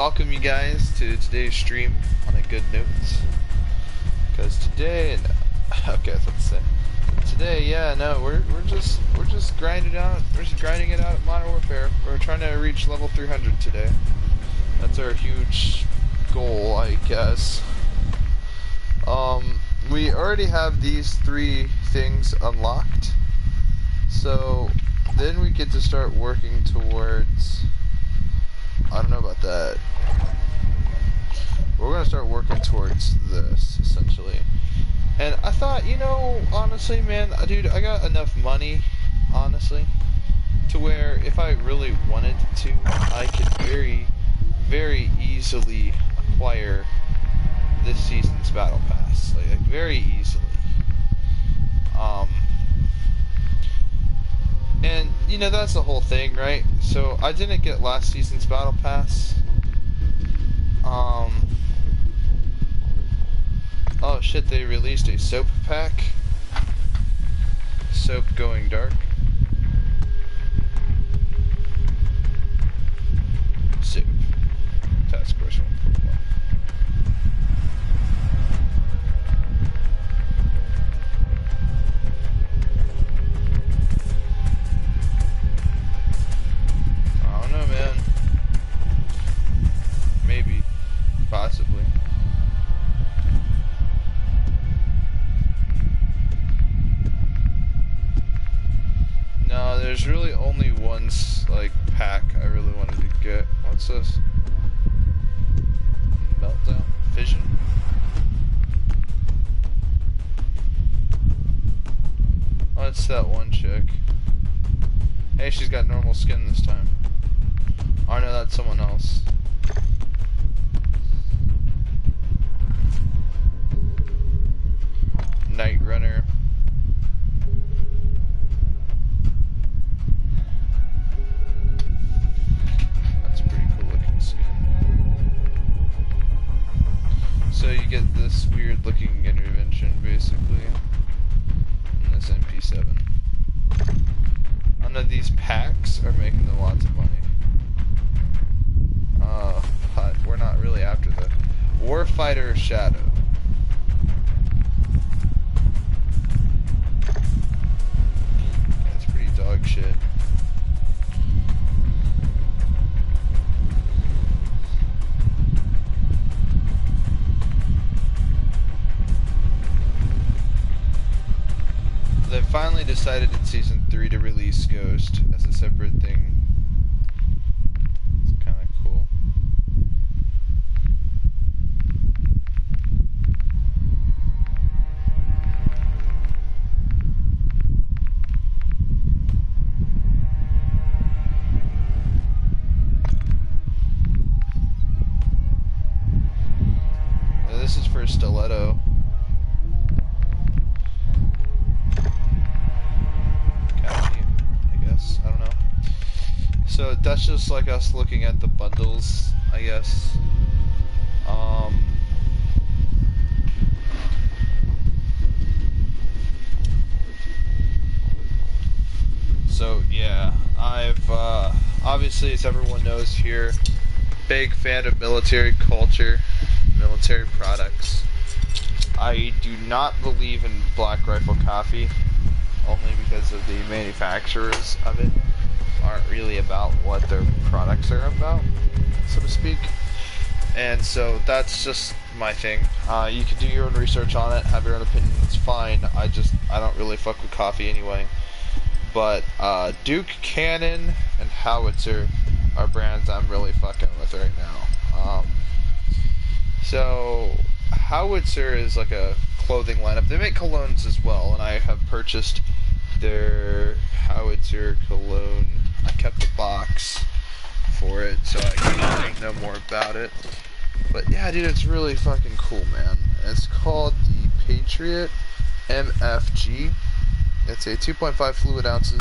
Welcome you guys to today's stream on a good note. Because today, okay, that's what to say. Today, yeah, no, we're just grinding out. We're just grinding it out at Modern Warfare. We're trying to reach level 300 today. That's our huge goal, I guess. We already have these 3 things unlocked. So then we get to start working towards. I don't know about that. We're gonna start working towards this, essentially. And I thought, you know, honestly, man, dude, I got enough money, honestly, to where if I really wanted to, I could very, very easily acquire this season's battle pass. Like very easily. And, you know, that's the whole thing, right? So, I didn't get last season's battle pass. Oh shit, they released a soap pack. Soap going dark. Soap. Task force 1.1. I don't know, man. Maybe. Possibly. No, there's really only one, like, pack I really wanted to get. What's this? Meltdown? Vision? Oh, it's that one chick. Hey, she's got normal skin this time. Oh, no, that's someone else. Night Runner. That's a pretty cool looking skin. So you get this weird looking intervention basically in this MP7. None of these packs are making them lots of money. But we're not really after the Warfighter Shadow. Yeah, it's pretty dog shit. They finally decided in Season 3 to release Ghost as a separate thing. It's kind of cool. Now, this is for Stiletto. I don't know. So that's just like us looking at the bundles, I guess. So yeah, I've obviously, as everyone knows here, big fan of military culture, military products. I do not believe in Black Rifle coffee, only because of the manufacturers of it aren't really about what their products are about, so to speak. And so that's just my thing. You can do your own research on it, have your own opinion, it's fine. I don't really fuck with coffee anyway. But Duke Cannon and Howitzer are brands I'm really fucking with right now. So Howitzer is like a clothing lineup. They make colognes as well, and I have purchased their Howitzer cologne. I kept the box for it so I can know more about it. But yeah, dude, it's really fucking cool, man. It's called the Patriot MFG. It's a 2.5 fluid ounces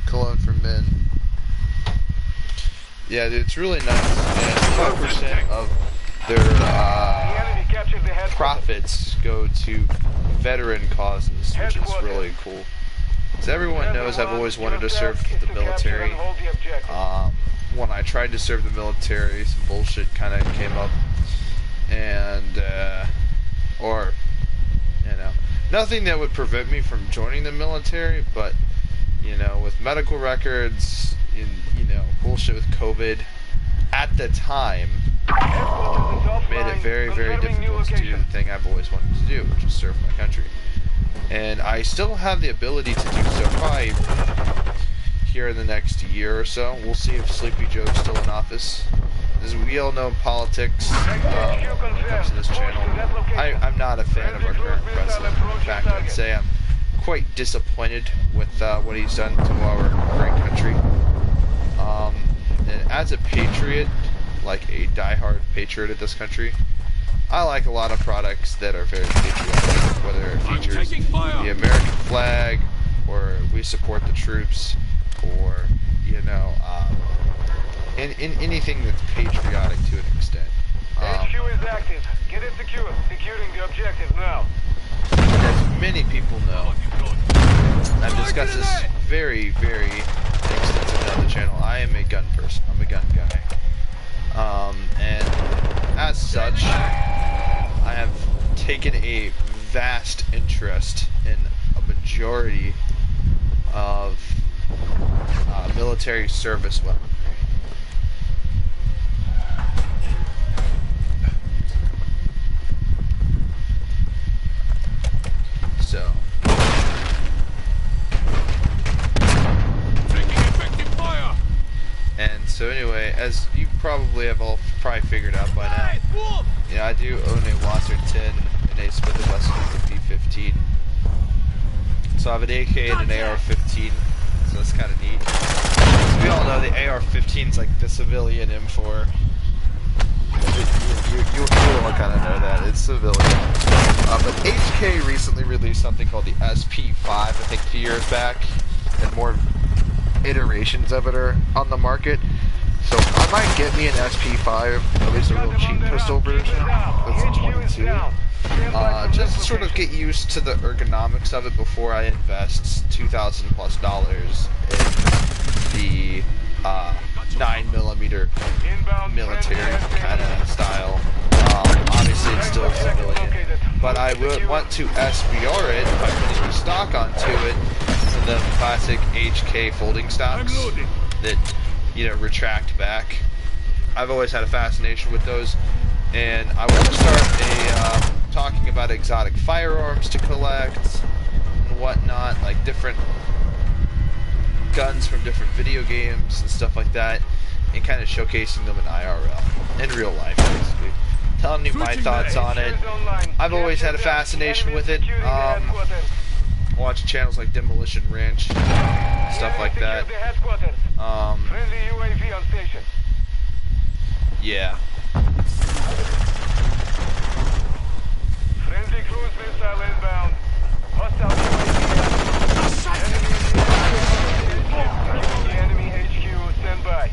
cologne for men. Yeah, dude, it's really nice. And 12% of their profits go to veteran causes, which is really cool. As everyone knows, I've always wanted to serve the military. when I tried to serve the military, some bullshit kind of came up, and or you know, nothing that would prevent me from joining the military, but you know, with medical records, you know, bullshit with COVID at the time made it very, very difficult to do the thing I've always wanted to do, which is serve my country. And I still have the ability to do so probably here in the next year or so. We'll see if Sleepy Joe's still in office. As we all know, politics, when it comes to this channel, I'm not a fan of our current president. In fact, I'd say I'm quite disappointed with what he's done to our great country. And as a patriot, like a diehard patriot of this country, I like a lot of products that are very patriotic, whether it features the American flag, or we support the troops, or, you know, in anything that's patriotic to an extent. HQ is active. Get it secure. Securing the objective now. As many people know, I've discussed this very, very extensively on the channel. I am a gun person. I'm a gun guy. And as such, I have taken a vast interest in a majority of military service weaponry. So, and so anyway, as you probably have all figured out by now, yeah, I do own a Wasser 10 and a Smith & Wesson P15. So I have an AK and an AR-15, so that's kind of neat. As we all know, the AR-15 is like the civilian M4. You all kind of know that. It's civilian. But HK recently released something called the SP5, I think 2 years back, and more iterations of it are on the market. So I might get me an SP5, at least a real cheap pistol version. That's a 22. Just to sort of get used to the ergonomics of it before I invest $2,000+ in the 9mm military kind of style. Obviously it's still civilian, but I would want to SBR it by putting the stock onto it, and the classic HK folding stocks that, you know, retract back. I've always had a fascination with those, and I want to start talking about exotic firearms to collect and whatnot, like different guns from different video games and stuff like that, and kind of showcasing them in IRL, in real life, basically. Telling you my thoughts on it. I've always had a fascination with it. Watch channels like Demolition Ranch, stuff like that. Yeah. Friendly cruise missile inbound. Hostile enemy HQ, stand by.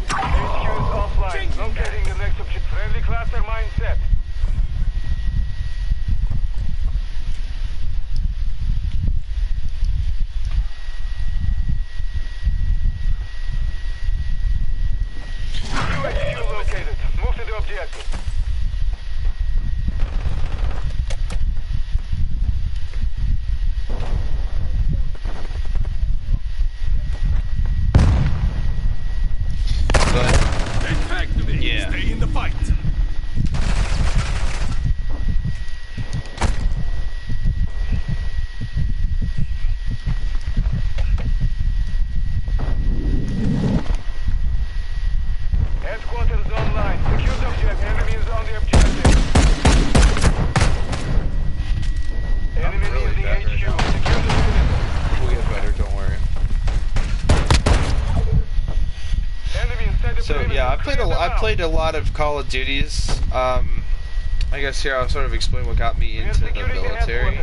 HQ is offline. Locating the next objective. Friendly cluster mine set. HQ located. Move to the objective. Yeah. Stay in the fight. Headquarters online. Secure the objective. Enemy is on the objective. Enemy really near the bad HQ. right now. Secure the citizen. We'll get better, don't worry. Enemy inside the So perimeter. yeah, Clear them I out. played a lot of Call of Duties. I guess here I'll sort of explain what got me into the military.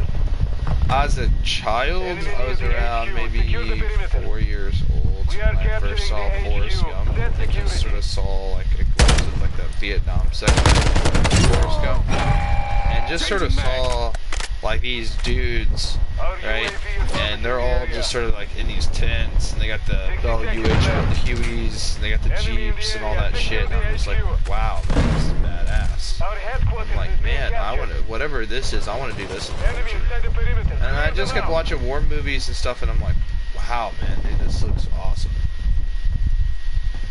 As a child, I was around maybe 4 years old when I first saw Forrest Gump. I just sort of saw like a glimpse of like the Vietnam section of Forrest Gump, and just sort of saw like these dudes, right? And they're all just sort of like in these tents, and they got the Bell UH, the Hueys, and they got the Jeeps and all that shit. And I'm just like, wow, man, this is badass. I'm like, man, I want to, whatever this is, I want to do this in the future. And I just kept watching war movies and stuff, and I'm like, wow, man, dude, this looks awesome.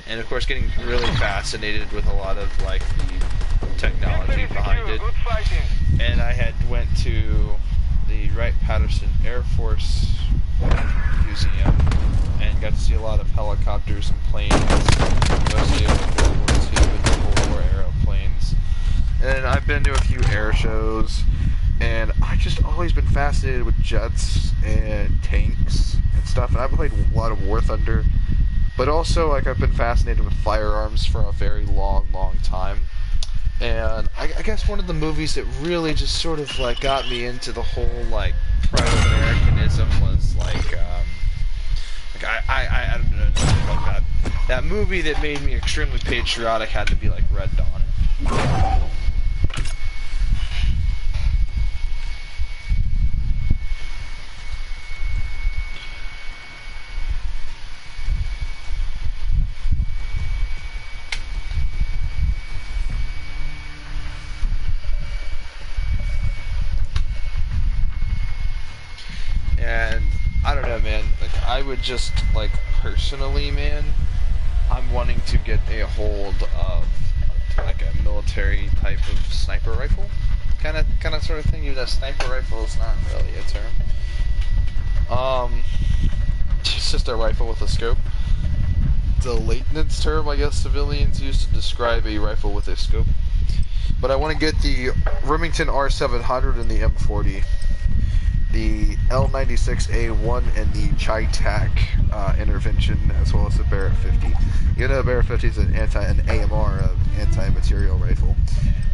And of course, getting really fascinated with a lot of like the technology behind it. And I had went to the Wright-Patterson Air Force Museum and got to see a lot of helicopters and planes, mostly of World War II and the Cold War era planes. And I've been to a few air shows, and I've just always been fascinated with jets and tanks and stuff. And I've played a lot of War Thunder, but also like I've been fascinated with firearms for a very long time. And I guess one of the movies that really just sort of like got me into the whole like pro-Americanism was like I don't know about that movie that made me extremely patriotic had to be like Red Dawn. And I don't know, man, like I would just like personally, man, I'm wanting to get a hold of like a military type of sniper rifle kind of sort of thing. Even though sniper rifle is not really a term. It's just a rifle with a scope. The latents term, I guess, civilians use to describe a rifle with a scope. But I want to get the Remington R700 and the M40. The L96A1 and the Chi-Tac intervention, as well as the Barrett 50. You know, Barrett 50 is an AMR, anti-material rifle.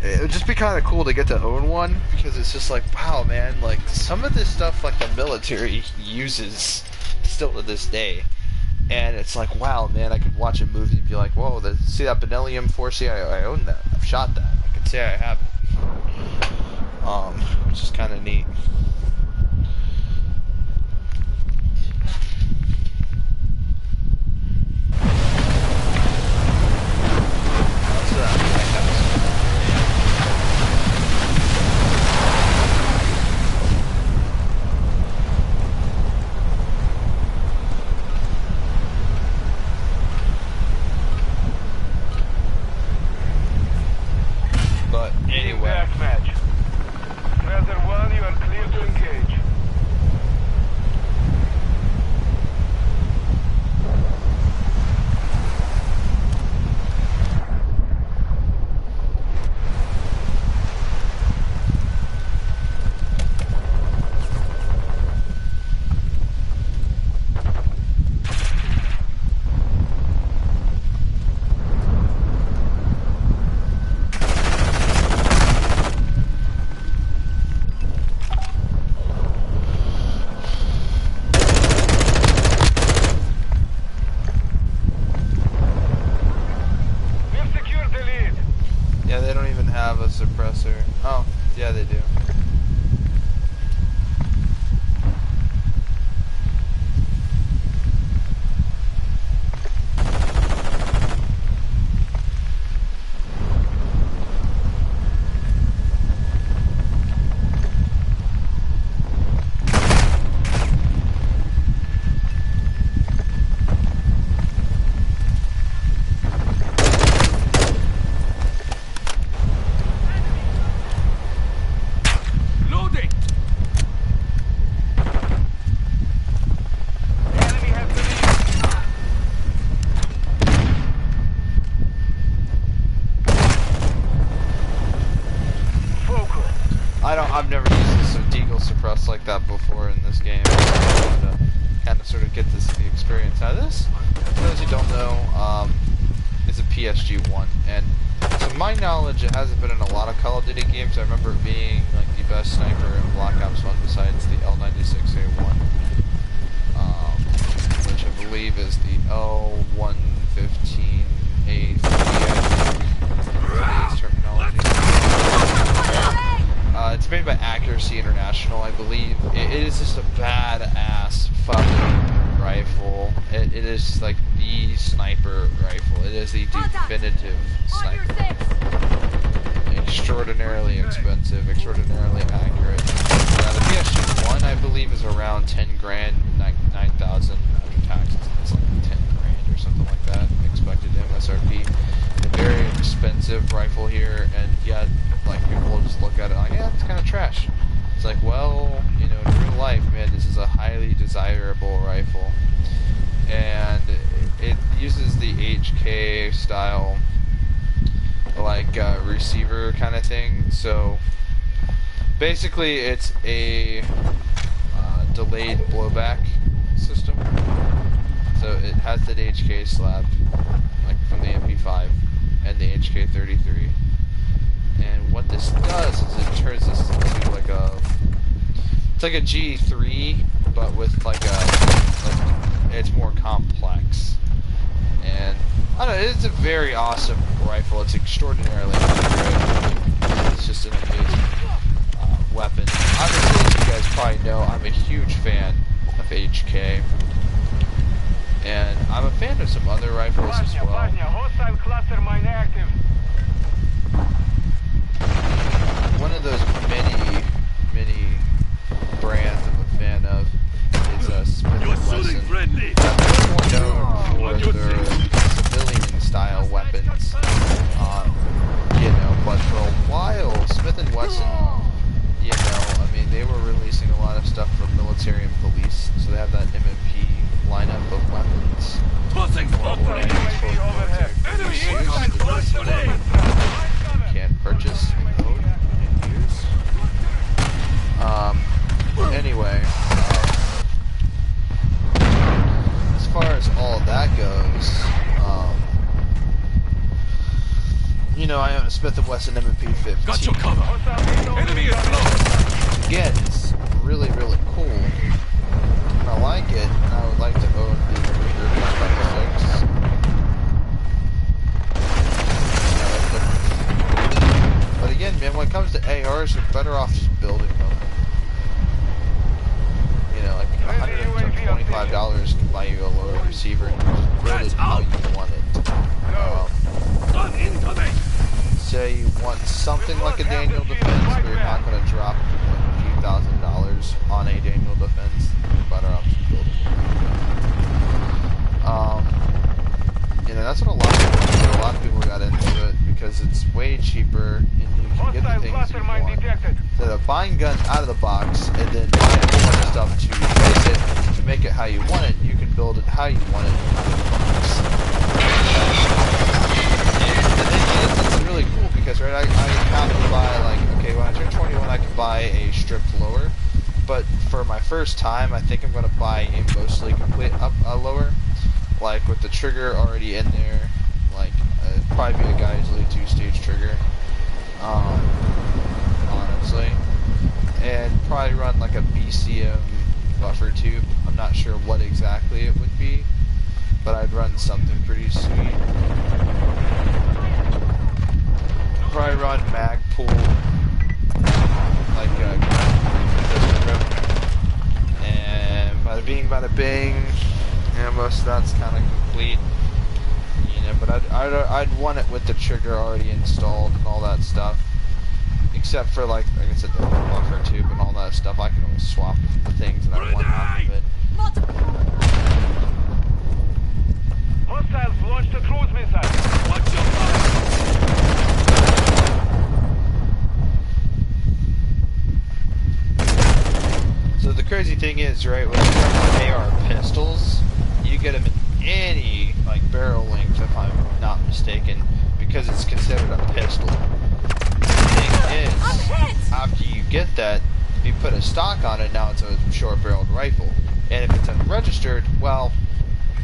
It would just be kind of cool to get to own one, because it's just like, wow, man, like, some of this stuff, like, the military uses still to this day. And it's like, wow, man, I could watch a movie and be like, whoa, see that Benelli M4? See, I own that. I've shot that. I can say I have it. Which is kind of neat. Suppressor. Oh, yeah, they do. I've never used a deagle suppress like that before in this game. I wanted to kind of sort of get the experience. Now this, for those who don't know, is a PSG-1, and to my knowledge, it hasn't been in a lot of Call of Duty games. I remember it being like the best sniper in Black Ops 1 besides the L96A1, which I believe is the L115A3 today's terminology. It's made by Accuracy International. believe it is just a badass fucking rifle. It is like the sniper rifle. It is the definitive sniper. Extraordinarily expensive, extraordinarily accurate. The PSG-1, I believe, is around 10 grand, 9,000 after taxes. It's like 10 grand or something like that, expected MSRP. A very expensive rifle here, and yet, like, people will just look at it like, yeah, it's kind of trash. It's like, well, you know, in real life, man, this is a highly desirable rifle. And it uses the HK style, like, receiver kind of thing. So, basically, it's a delayed blowback system. So, it has that HK slab, like, from the MP5 and the HK33. And what this does is it turns this into like it's like a G3, but with like it's more complex. And I don't know, it's a very awesome rifle. It's extraordinarily accurate. It's just an amazing weapon. Obviously, as you guys probably know, I'm a huge fan of HK. And I'm a fan of some other rifles as well. Hostile cluster mine active. One of those many brands I'm a fan of is Smith & Wesson. They're more known for their civilian-style weapons. You know, but for a while, Smith & Wesson, you know, I mean, they were releasing a lot of stuff for military and police, so they have that MMP lineup of weapons. Can purchase, own, and use. Anyway, as far as all that goes, you know, I own a Smith & Wesson MP15. Got your cover. Enemy is close. Again, it's really, really cool. And I like it, and I would like to own the Ruger 26. But again, man, when it comes to ARs, you're better off just building them. You know, like $125 can buy you a lower receiver, and you just build it how you want it. Say you want something like a Daniel Defense, but you're not going to drop a few $1,000s on a Daniel Defense. You're better off just building it. You know, that's what a lot of people got into it, because it's way cheaper and you can get the things you want. Instead of buying guns out of the box and then buying a whole bunch of stuff to replace it, to make it how you want it, you can build it how you want it out of the box. And then it's really cool because, right, I have to buy, like, okay, when I turn 21 I can buy a stripped lower, but for my first time I think I'm going to buy a mostly complete lower, like with the trigger already in there, like it'd probably be a Geisley 2-stage trigger, honestly, and probably run like a BCM buffer tube. I'm not sure what exactly it would be, but I'd run something pretty sweet. Probably run mag pool, like a grip, and bada bing, bada bing. Yeah, most of that's kind of complete, you know. But I'd want it with the trigger already installed and all that stuff. Except for like I said, the buffer tube and all that stuff. I can always swap the things that I want out of it. Hostiles launched a cruise missile. Watch your back. So the crazy thing is, right, when you run AR pistols, you get them in any like barrel length, if I'm not mistaken, because it's considered a pistol. The thing is, after you get that, if you put a stock on it, now it's a short-barreled rifle, and if it's unregistered, well,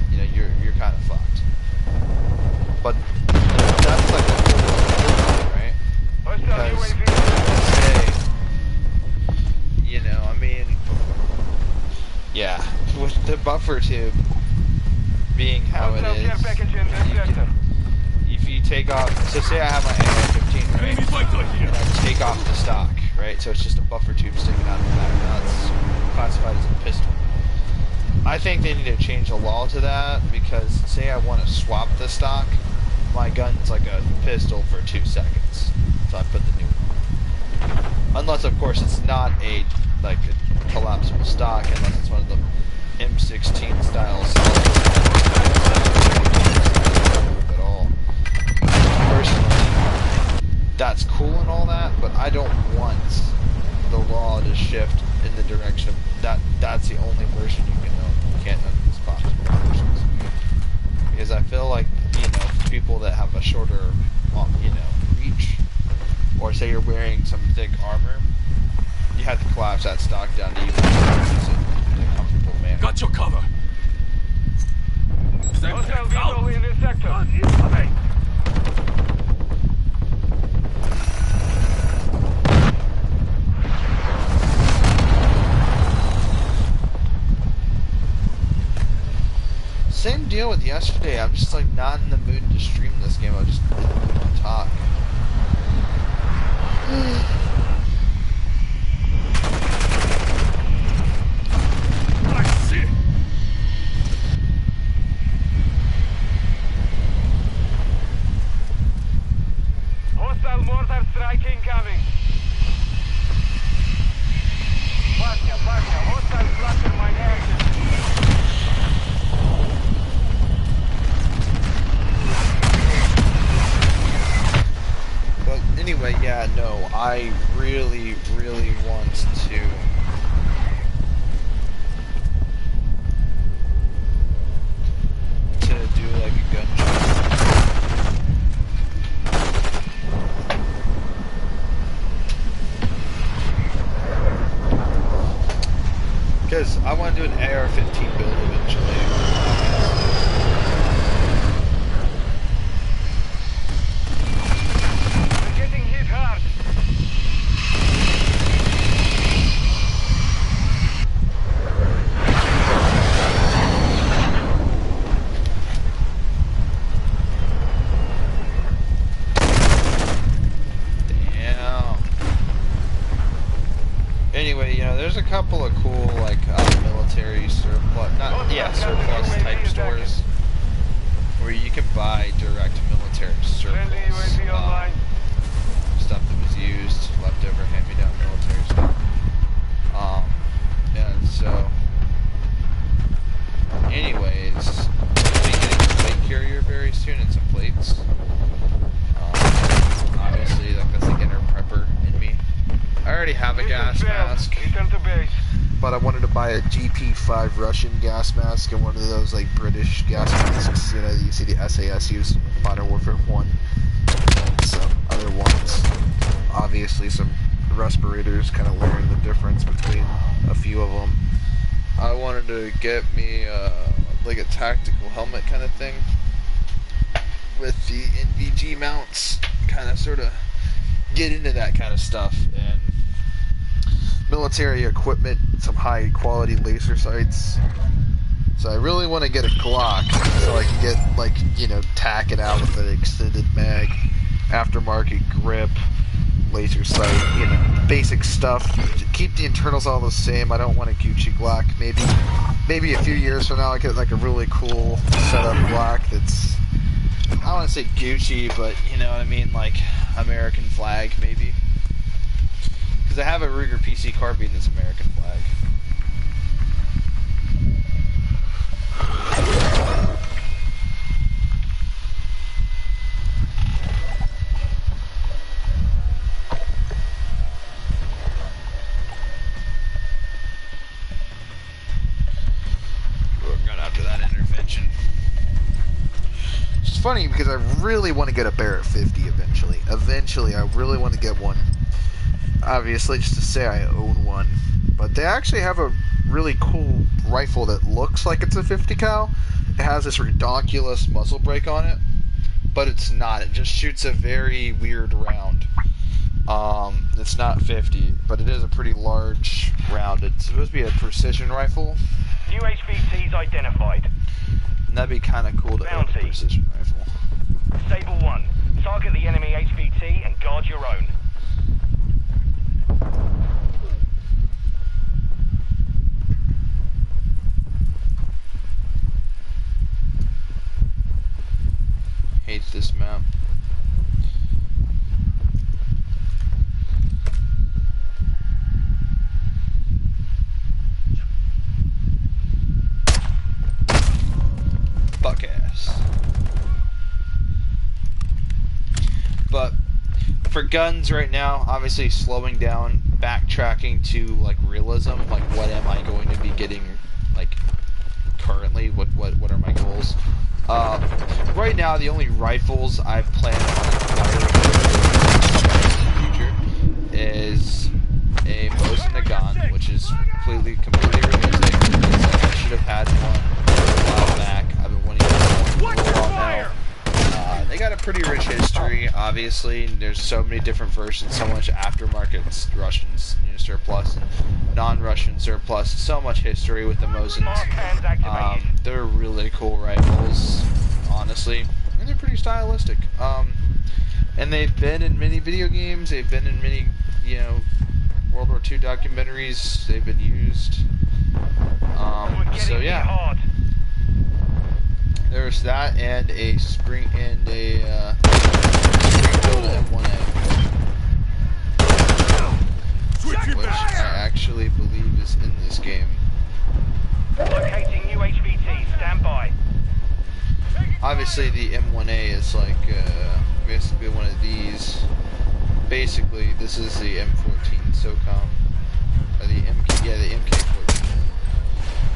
you know, you're kind of fucked. But that's like the cool thing, right? Because hey, you know, I mean, yeah, with the buffer tube being how it is, if you take off, so say I have my AR-15, right, and I take off the stock, right? So it's just a buffer tube sticking out of the back. Now it's classified as a pistol. I think they need to change the law to that, because say I want to swap the stock, my gun's like a pistol for 2 seconds. So I put the new one on. Unless, of course, it's not a collapsible stock, unless it's one of the M16 styles at all. Personally, that's cool and all that, but I don't want the law to shift in the direction of that's the only version you can own. You can't own these possible versions. Because I feel like, for people that have a shorter, reach, or say you're wearing some thick armor, you have to collapse that stock down to even use it in a comfortable manner. Got your cover. Hostile vehicle in this sector. Same deal with yesterday. I'm just not in the mood to stream this game. I'm just in the mood to talk. I see. Hostile mortar strike incoming. Partner, hostile cluster mine action. But anyway, yeah, no, I really, really want to do like a gun show. Because I want to do an AR-15 build eventually. Anyway, there's a couple of cool, military surplus type stores where you can buy direct military surplus stuff that was used, leftover hand-me-down military stuff. And so, anyways, I'll be getting a plate carrier very soon and some plates. Obviously, that's the inner prepper in me. I already have a gas mask, but I wanted to buy a GP5 Russian gas mask and one of those British gas masks, you see the SAS use, Modern Warfare 1, and some other ones. Obviously some respirators, kind of learning the difference between a few of them. I wanted to get me a tactical helmet kind of thing with the NVG mounts, kind of sort of get into that kind of stuff, and military equipment, some high quality laser sights. So I really want to get a Glock so I can get tack it out with an extended mag, aftermarket grip, laser sight, basic stuff. Keep the internals all the same. I don't want a Gucci Glock. Maybe a few years from now I get a really cool setup Glock that's, I don't want to say Gucci, but you know what I mean, American flag maybe. Because I have a Ruger PC carbine that's American flag. We're going after that intervention. It's funny because I really want to get a Barrett 50 eventually. Eventually, I really want to get one. Obviously, just to say I own one. But they actually have a really cool rifle that looks like it's a 50 cal. It has this ridiculous muzzle brake on it, but it's not. It just shoots a very weird round. It's not 50, but it is a pretty large round. It's supposed to be a precision rifle. New HVTs identified. And that'd be kind of cool to own a precision rifle. Sable 1. Target the enemy HVT and guard your own. for guns right now, obviously slowing down, backtracking to like realism, like what am I going to be getting like currently, what are my goals. Right now the only rifles I've planned on acquiring in the future is a Mw2 gun, which is completely realistic. I should have had one a while back. I've been wanting to have one for a little while now. They got a pretty rich history, obviously. There's so many different versions, so much aftermarket Russian surplus, non-Russian surplus, so much history with the Mw2s. They're really cool rifles, honestly, and they're pretty stylistic. And they've been in many video games. They've been in many, World War II documentaries. They've been used. So yeah. There's that and a spring-built M1A, which I actually believe is in this game. Locating new HVT, stand by. Obviously, the M1A is like basically one of these. Basically, this is the M14 SOCOM, or the MK14.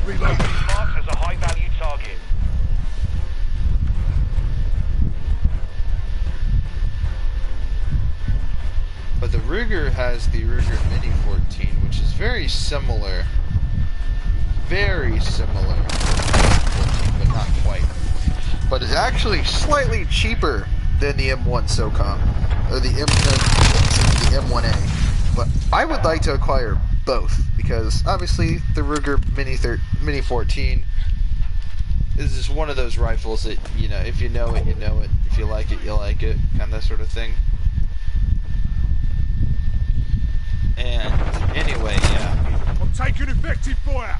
Reload. Marked as a high-value target. But the Ruger has the Ruger Mini 14, which is very similar. Very similar to the 14, but not quite. But it's actually slightly cheaper than the M1 SOCOM, or the M1A. But I would like to acquire both, because obviously the Ruger Mini 14 is just one of those rifles that, if you know it, you know it. If you like it, you like it, kind of sort of thing. And anyway, yeah. I'm taking effective fire.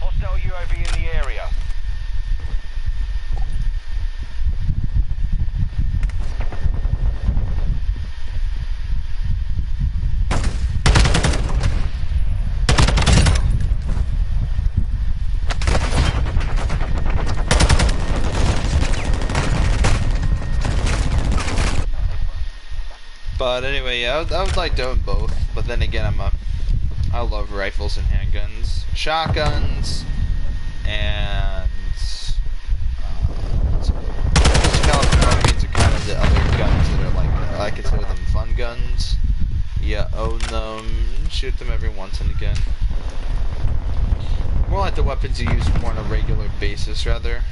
Hostile UAV in the area. But anyway, yeah, I would like to own both. But then again, I love rifles and handguns, shotguns, and caliber carbines are kind of the other guns that are like I consider them fun guns. You own them, shoot them every once and again. More like the weapons you use more on a regular basis, rather.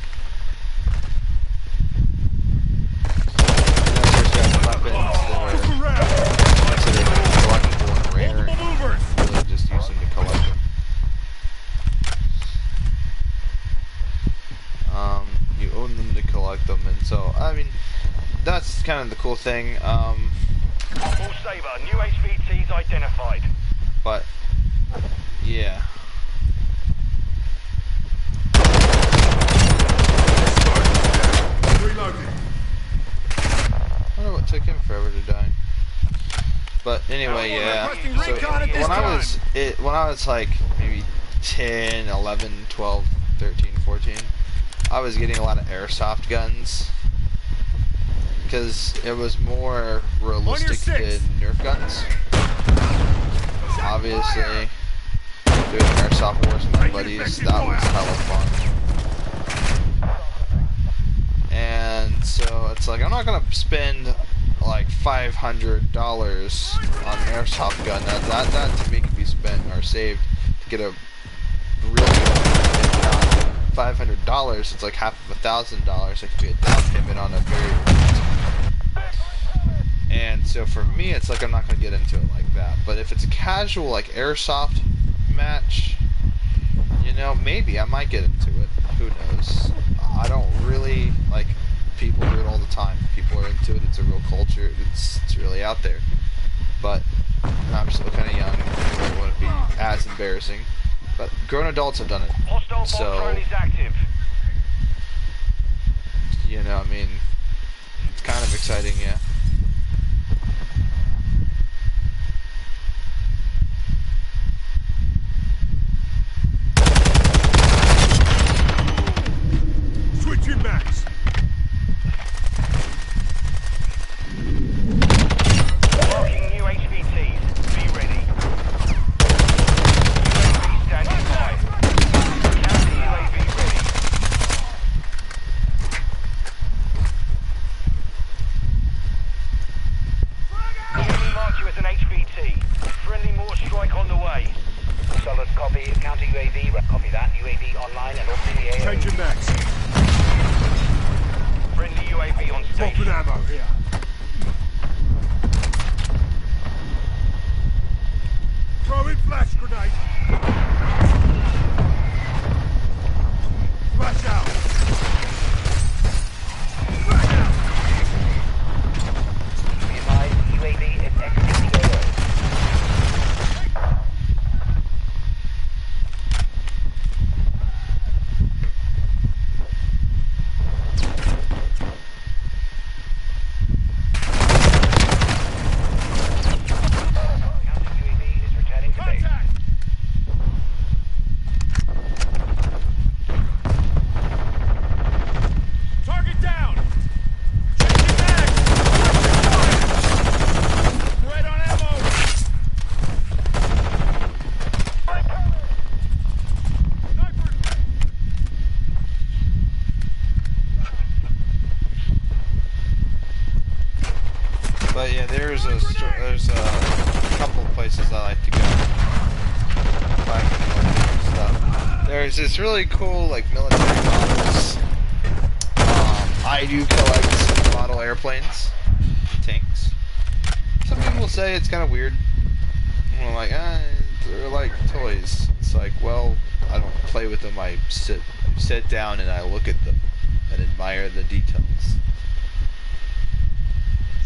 Weapons that are considered collectible and rare, and really just use them to collect them. You own them to collect them, and so, I mean, that's kind of the cool thing. All Saber, new HVTs identified. But, yeah. Reloading. I wonder what took him forever to die. But anyway, yeah. So when I was like maybe 10, 11, 12, 13, 14, I was getting a lot of airsoft guns because it was more realistic than Nerf guns. Obviously, doing airsoft wars with my buddies, that was hella fun. And so it's like I'm not gonna spend like $500 on an airsoft gun. That to me can be spent or saved to get a really good gun. $500, it's like half of $1,000. It could be a down payment on a very. And so for me, it's like I'm not gonna get into it like that. But if it's a casual like airsoft match, maybe I might get into it. Who knows? I don't really like. People do it all the time. People are into it. It's a real culture. It's really out there. But I'm still kind of young. I don't want to be as embarrassing. But grown adults have done it. So, is active. I mean, it's kind of exciting, yeah. Counter UAV online and orbiting the AO. Changing max. Friendly UAV on Dropping station. ammo here. Throwing flash grenade. Flash out. Flash out. Be advised, UAV is exiting the AO. Counter UAV is returning to base. Contact. Target down. Changing max. Red on ammo. Sniper. But yeah, there's a couple places I like to go. Find military stuff. There's this really cool like military models. I do collect model airplanes, tanks. Some people say it's kind of weird. And I'm like, they're like toys. It's like, well, I don't play with them. I sit down and I look at them and admire the details.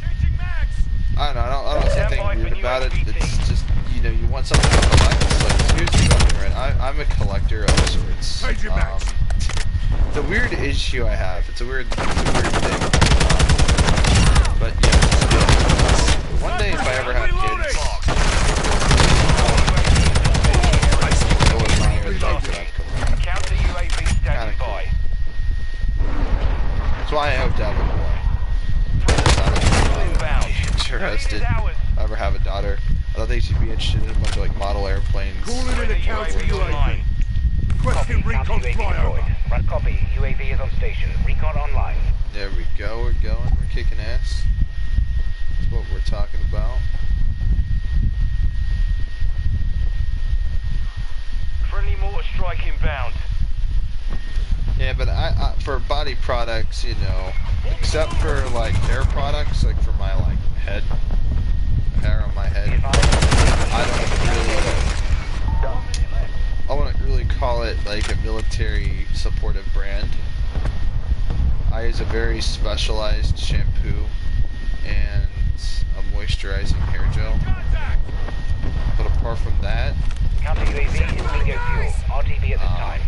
Changing max. I don't know. I don't see Stand by anything for weird new about it. HVT. It's just, you want something to collect. It's like, here's the other end. I'm a collector of sorts. Change your max. It's a weird issue I have. It's a weird thing. But yeah, one day if I ever have kids, I will admire the things that I've collected. Counter UAV standing cool. by. That's why I hope to have a boy. Inbound. Interested. Lead is ours. If I ever have a daughter, I don't think she'd be interested in a bunch of like model airplanes. Calling in a Friendly counter UAV online. UAV. Requesting Copy, counter recon UAV flyover. deployed. Run copy. UAV is on station. Recon online. There we go, we're going, we're kicking ass. That's what we're talking about. Friendly mortar strike inbound. Yeah, but I for body products, except for like hair products, like for my like head, hair on my Be head, I wouldn't really call it like a military supportive brand. I use a very specialized shampoo and a moisturizing hair gel. But apart from that, Counter UAV is Mw2 fuel. RTV at this time.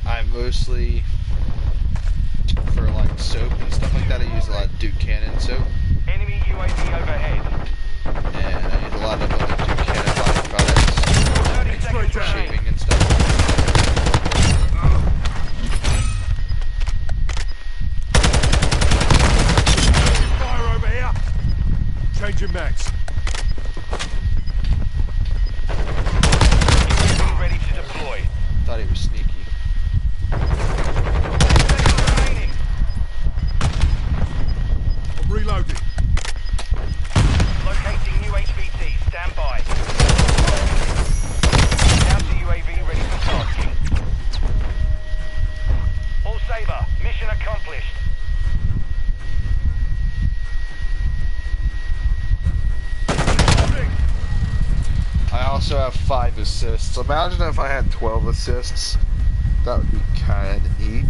I mostly, for like soap and stuff like that, I use a lot of Duke Cannon soap. Enemy UAV overhead. And I use a lot of other Duke Cannon body products 30 seconds for remaining. shaving and stuff. Fire over here. Changing max. UAV ready to deploy. Thought he was sneaky. 10 seconds remaining. I'm reloading. Locating new HVT. Stand by. Counter UAV ready for tasking. All Sabre. Mission accomplished. Loading. I also have 5 assists. Imagine if I had 12 assists. That would be kind of neat.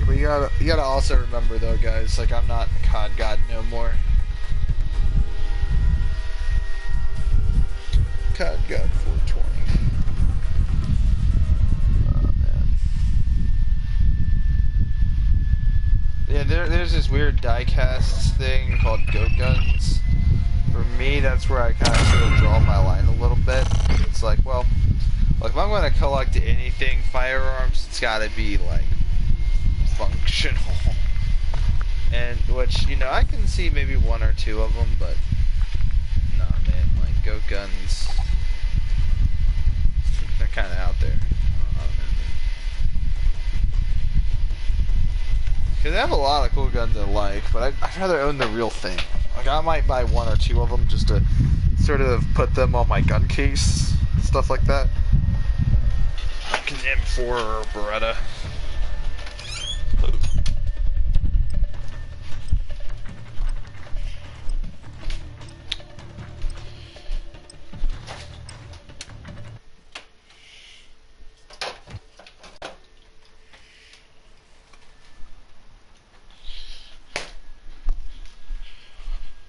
But you gotta also remember though, guys, like I'm not a COD god no more. COD god 420. Oh man. Yeah, there's this weird diecast thing called goat guns. For me, that's where I kind of sort of draw my line a little bit. It's like, well, if I'm going to collect anything firearms, it's got to be like functional. And which, I can see maybe 1 or 2 of them, but nah, man, like goat guns, they're kind of out there. Because I have a lot of cool guns I like, but I'd rather own the real thing. Like, I might buy 1 or 2 of them just to sort of put them on my gun case, stuff like that. fucking M4 or Beretta.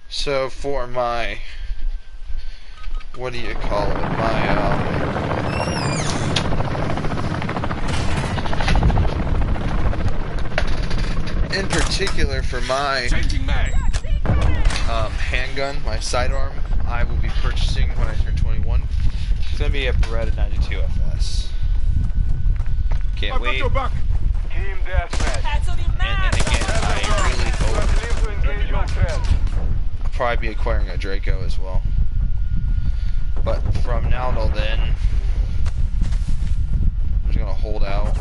So for my, what do you call it? In particular for my Changing mag. handgun, my sidearm, I will be purchasing when I turn 21. It's gonna be a Beretta 92 FS. Can't I've got wait. your back. Team deathmatch. And again, I really hope Leave to engage your friends. I'll probably be acquiring a Draco as well. But from now till then, I'm just gonna hold out.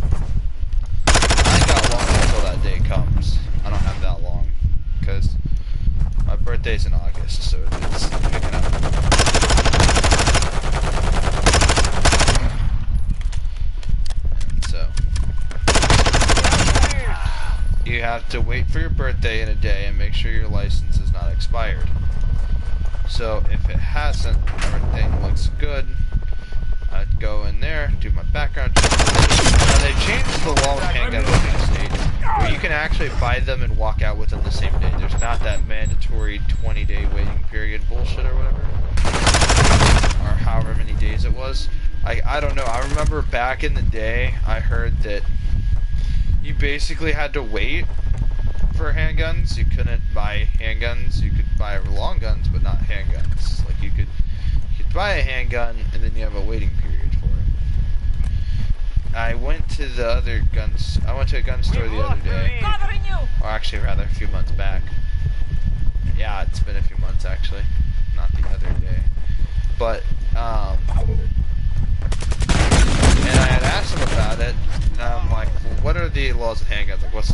I ain't got long until that day comes. I don't have that long, because my birthday's in August, so it's picking up. And so, you have to wait for your birthday in a day and make sure your license is not expired. So if it hasn't, everything looks good, I'd go in there, do my background check. Now they've changed the law with handguns in the state, where you can actually buy them and walk out with them the same day. There's not that mandatory 20-day waiting period bullshit or whatever, or however many days it was. I don't know. I remember back in the day, I heard that you basically had to wait for handguns. You couldn't buy handguns. You could buy long guns, but not handguns. Like you could buy a handgun and then you have a waiting period for it. I went to the other guns. I went to a gun store the other day. Or actually, rather, a few months back. Yeah, it's been a few months actually, not the other day. But and I had asked them about it, and I'm like, well, what are the laws of handguns? Like, what's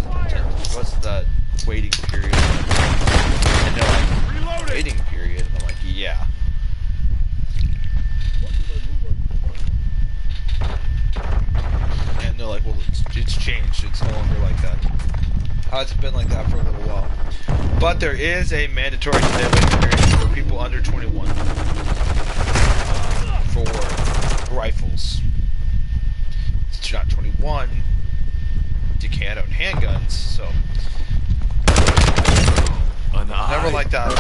the waiting period? And they're like, Reloading. waiting period? And I'm like, yeah. And they're like, well, it's changed. It's no longer like that. It's been like that for a little while. But there is a mandatory waiting period for people under 21 for rifles. Since you're not 21, you can't own handguns, so never like that.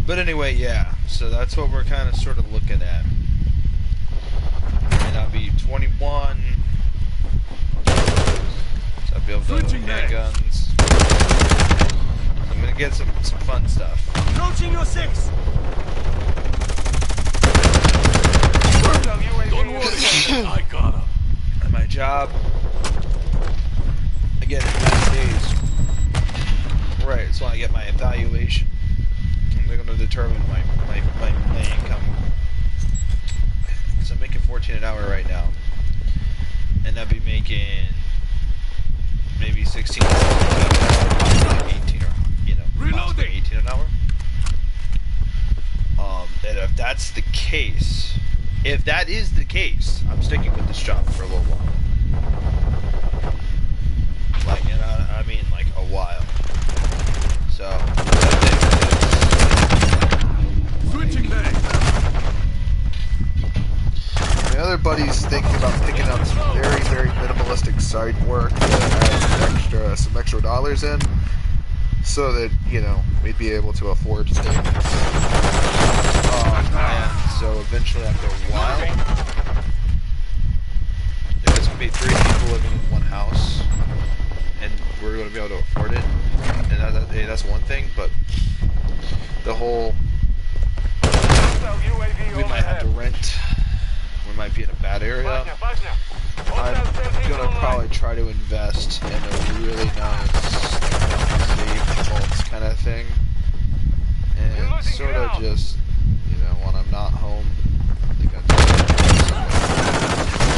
But anyway, yeah, so that's what we're kind of sort of looking at. And I'll be 21, so I'll be able to own handguns. I'm going to get some fun stuff. Approaching your 6. Don't worry. I got him. At my job, again, in 9 days. Right, so I get my evaluation. And they're going to determine my income. So I'm making $14 an hour right now. And I'll be making maybe 16, 18 or, you know, possibly 18 an hour. And if that's the case, if that is the case, I'm sticking with this job for a little while. Like, and I mean, like a while. So, Switching back. my other buddy's thinking about picking up some very, very minimalistic side work that has some extra dollars in, so that, you know, we'd be able to afford to take. And so eventually, after a while, there's going to be 3 people living in one house, and we're going to be able to afford it. And that's one thing, but the whole, we might have to rent, we might be in a bad area. I'm going to probably try to invest in a really nice, safe vaults kind of thing, and sort of just, you know, when I'm not home, I think I'm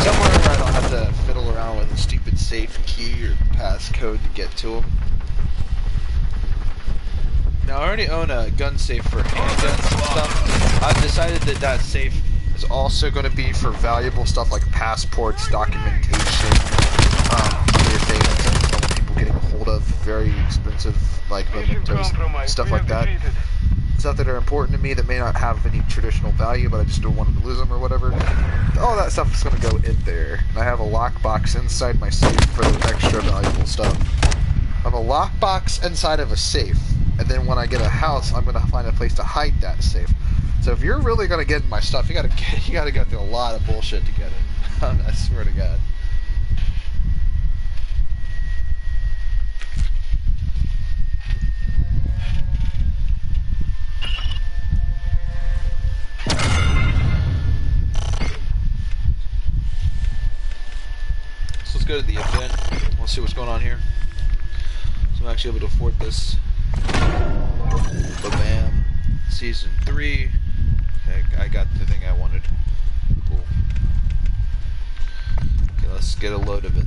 somewhere where I don't have to fiddle around with a stupid safe key or passcode to get to them. Now, I already own a gun safe for handguns and stuff. I've decided that that safe is also going to be for valuable stuff like passports, documentation, other things. I don't want people getting a hold of very expensive, like mementos, stuff like that. Stuff that are important to me that may not have any traditional value, but I just don't want them to lose them or whatever. All that stuff is going to go in there. And I have a lockbox inside my safe for the extra valuable stuff. I have a lockbox inside of a safe, and then when I get a house, I'm going to find a place to hide that safe. So if you're really going to get my stuff, you got to go through a lot of bullshit to get it. I swear to God. So let's go to the event. We'll see what's going on here. So I'm actually able to afford this. Bam. Season 3. Okay, I got the thing I wanted. Cool. Okay, let's get a load of it.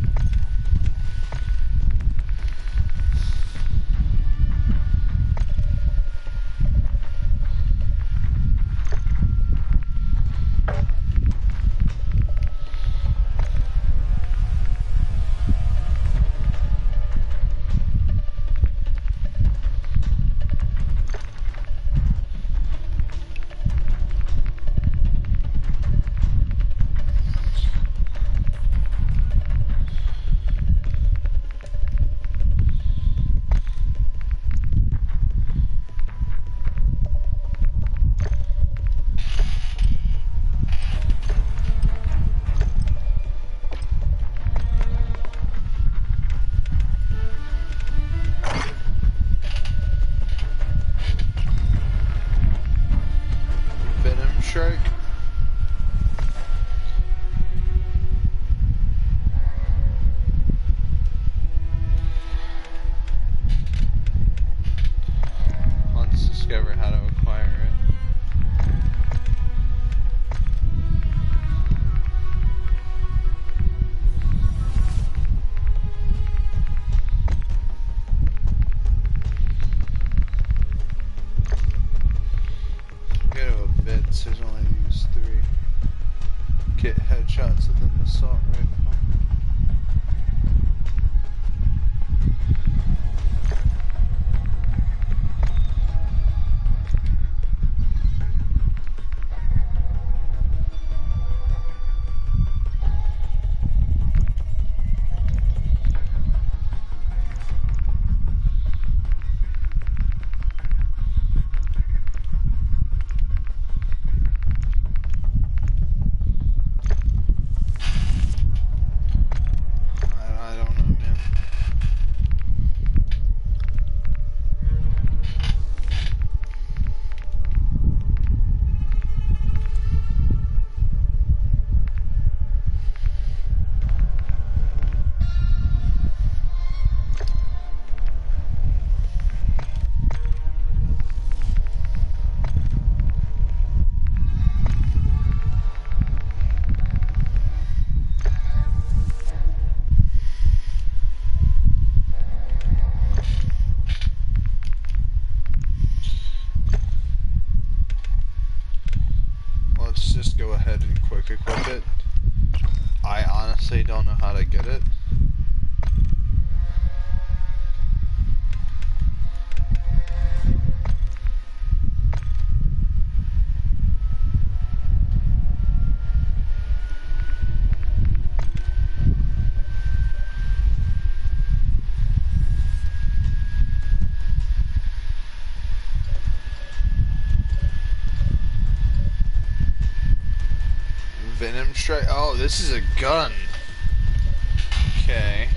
Strike. Let's discover how to acquire it. Go to events, there's only these 3. Get headshots with an assault rifle. So you don't know how to get it? Venom strike. Oh, this is a gun. Okay.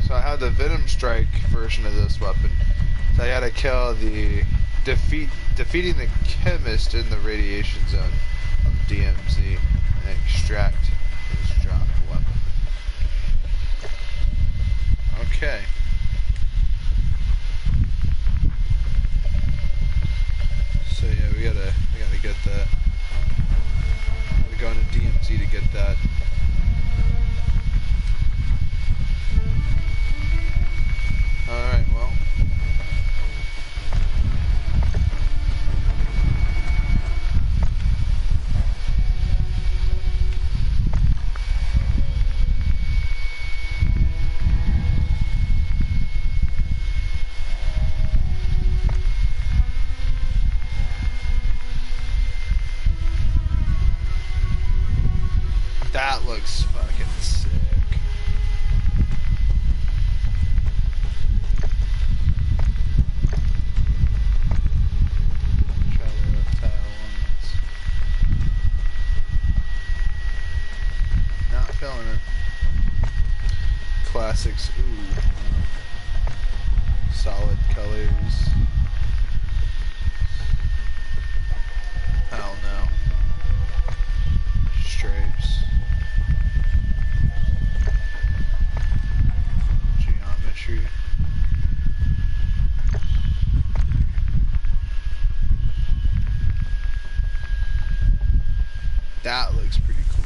So I have the Venom strike version of this weapon. So I gotta kill the defeating the chemist in the radiation zone of DMZ and extract this drop weapon. Okay. So yeah, we gotta get that. We're going to DMZ to get that. Alright, well. That looks fucking sick. Try the reptile ones. Not feeling it. Classics, ooh. Solid colors. Hell no. Stripes. Geometry. That looks pretty cool.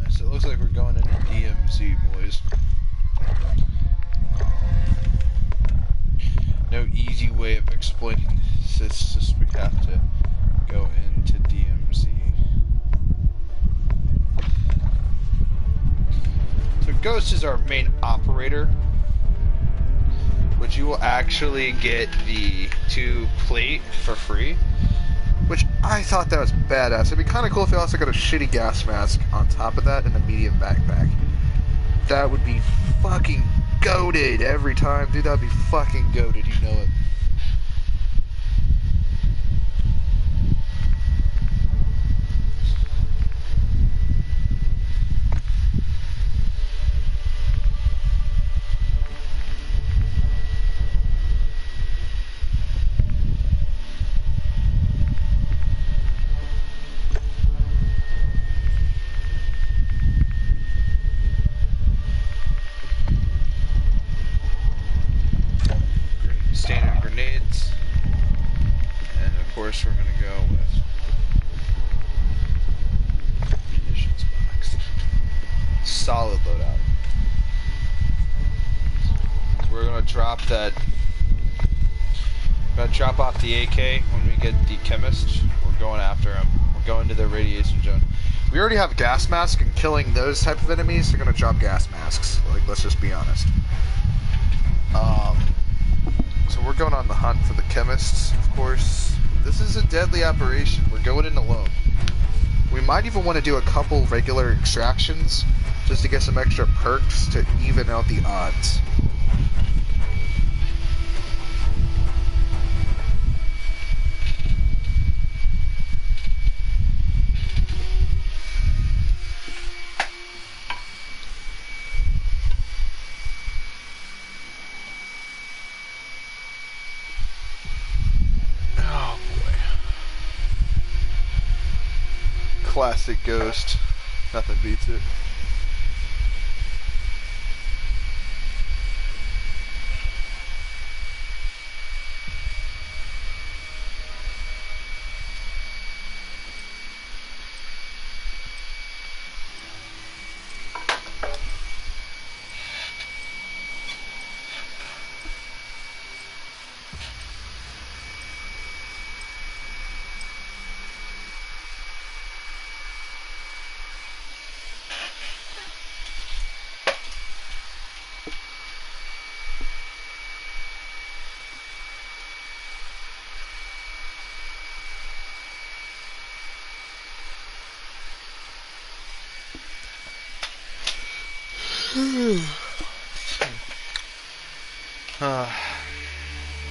So it looks like we're going into DMZ, boys. No easy way of explaining this. It's just we have to go into DMZ. So Ghost is our main operator, which you will actually get the 2 plate for free. Which I thought that was badass. It'd be kind of cool if they also got a shitty gas mask on top of that and a medium backpack. That would be fucking goated every time. Dude, that'd be fucking goated, you know it. Standard grenades, and of course we're gonna go with munitions box. Solid loadout. We're gonna drop that. We're gonna drop off the AK when we get the chemist. We're going after him. We're going to the radiation zone. We already have gas mask, and killing those type of enemies, they're gonna drop gas masks. Like, let's just be honest. So we're going on the hunt for the chemists, of course. This is a deadly operation. We're going in alone. We might even want to do a couple regular extractions, just to get some extra perks to even out the odds. Oh boy. Classic Ghost. Nothing beats it.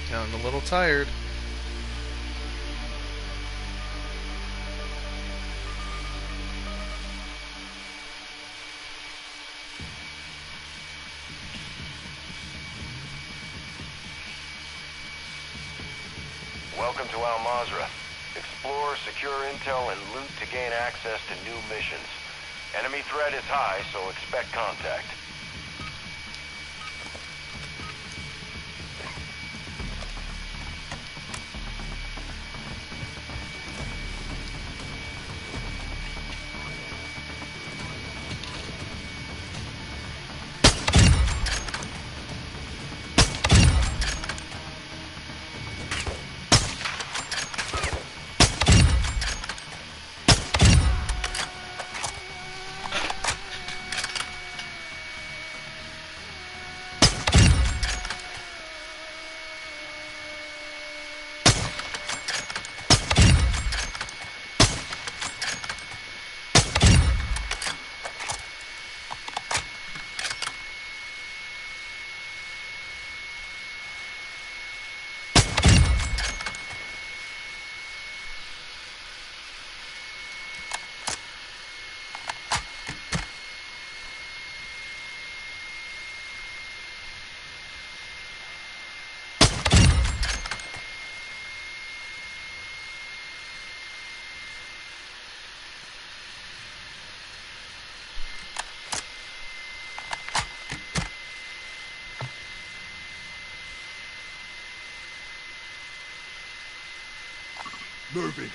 Getting a little tired. Welcome to Al Mazrah. Explore, secure intel, and loot to gain access to new missions. Enemy threat is high, so expect contact. Moving.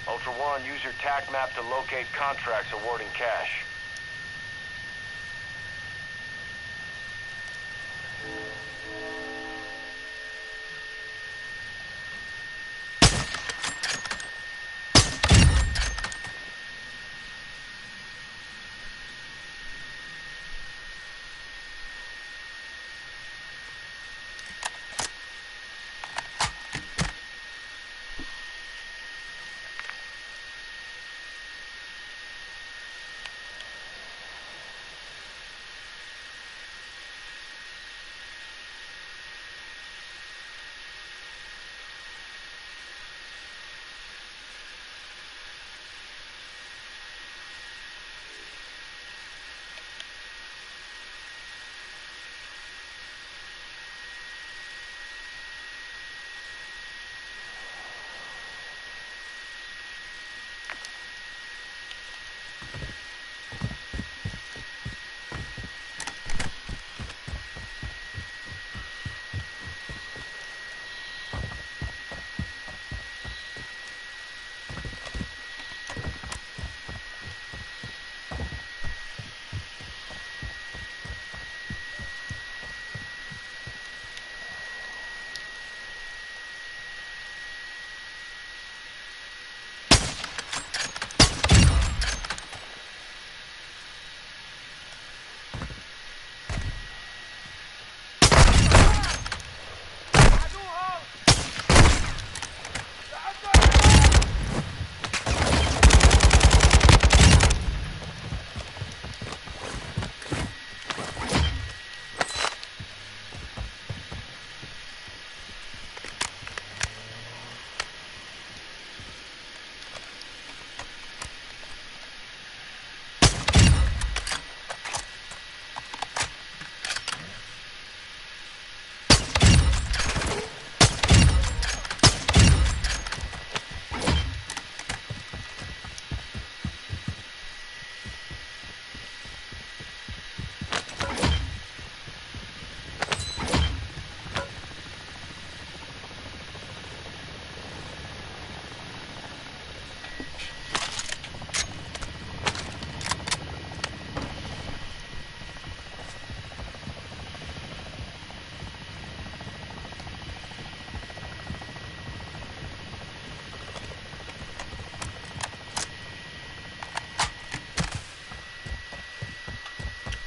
Ultra One, use your TAC map to locate contracts awarding cash.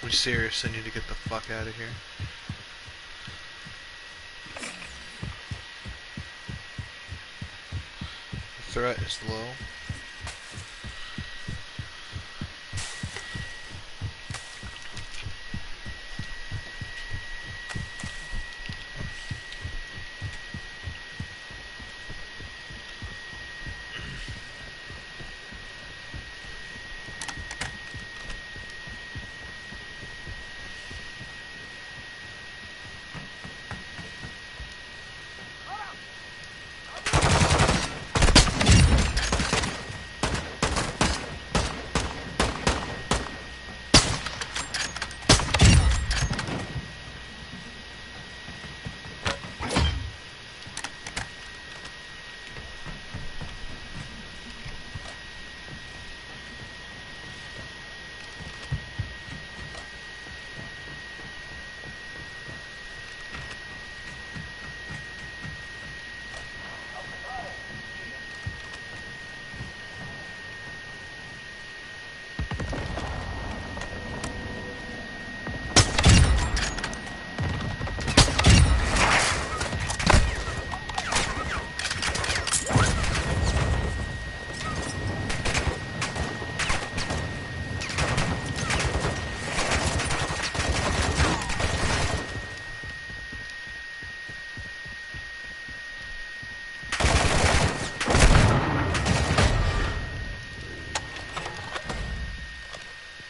We seriously need to get the fuck out of here. The threat is low.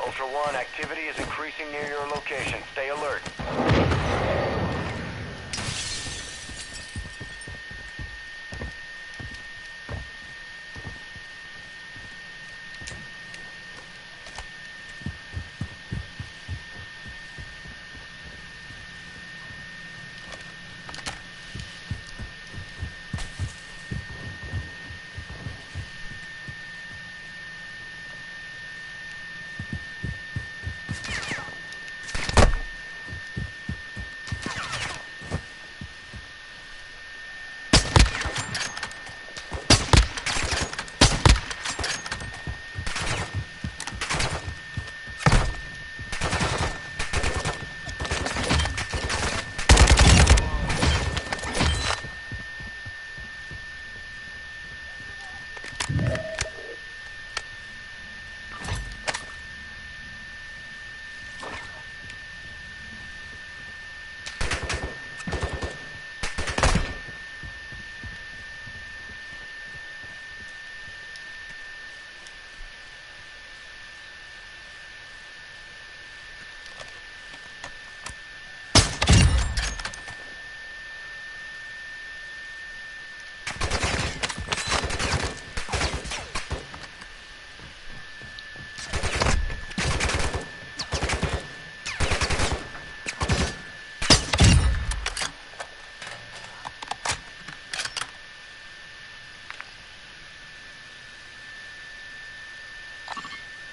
Ultra One, activity is increasing near your location. Stay alert.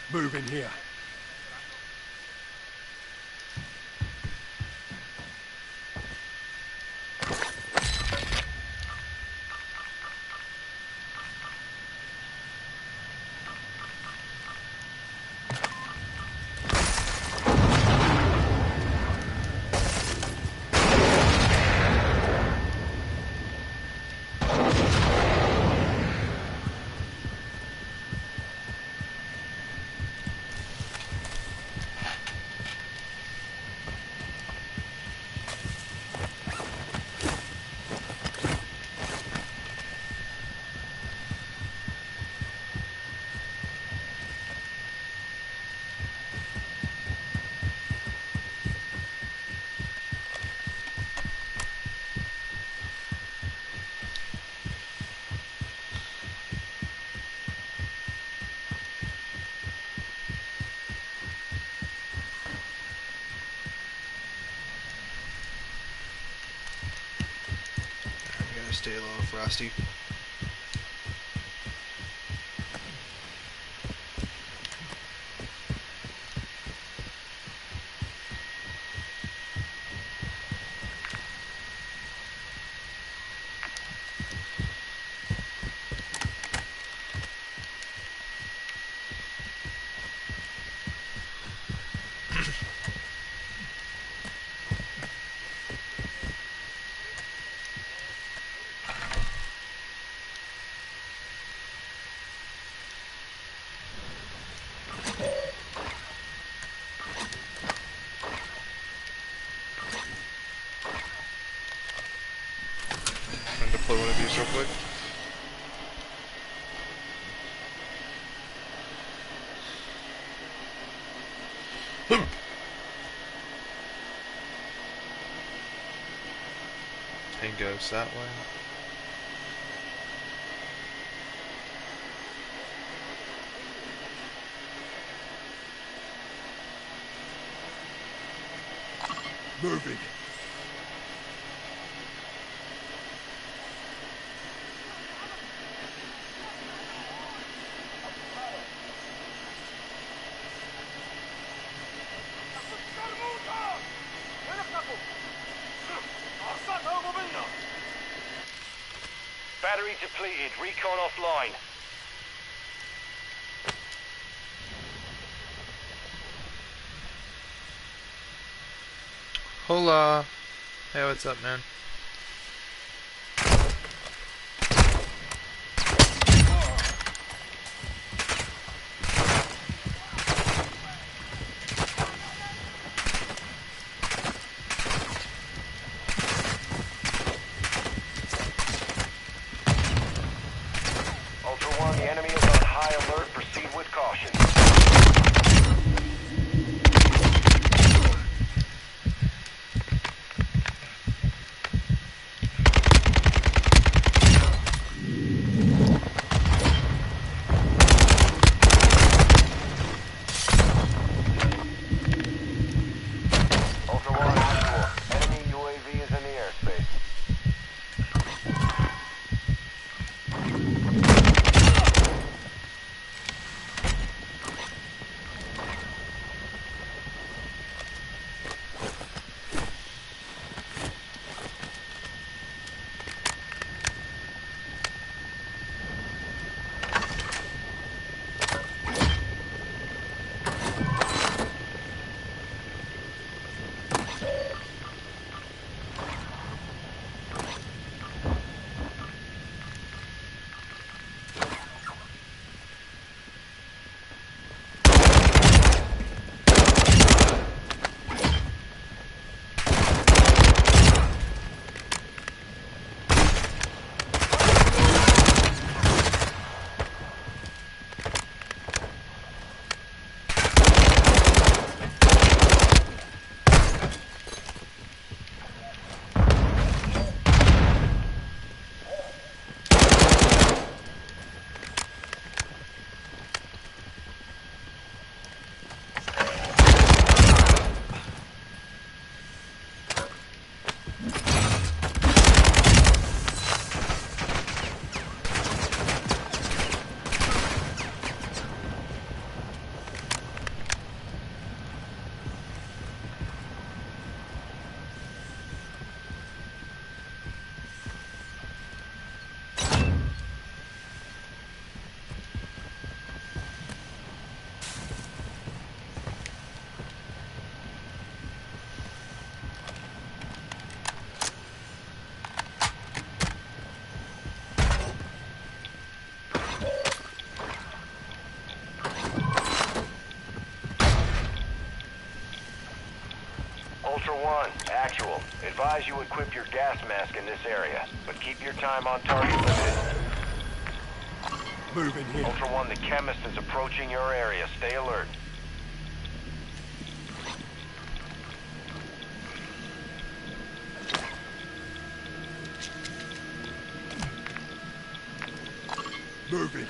Move in here. I gotta stay a little frosty. I'm gonna deploy one of these real quick. And goes that way. Moving. Battery depleted. Recon offline. Hola. Hey, what's up, man? Ultra One, the enemy is on high alert. Proceed with caution. Ultra One, actual. Advise you equip your gas mask in this area, but keep your time on target limited. Moving here. Ultra One, the chemist is approaching your area. Stay alert. Moving.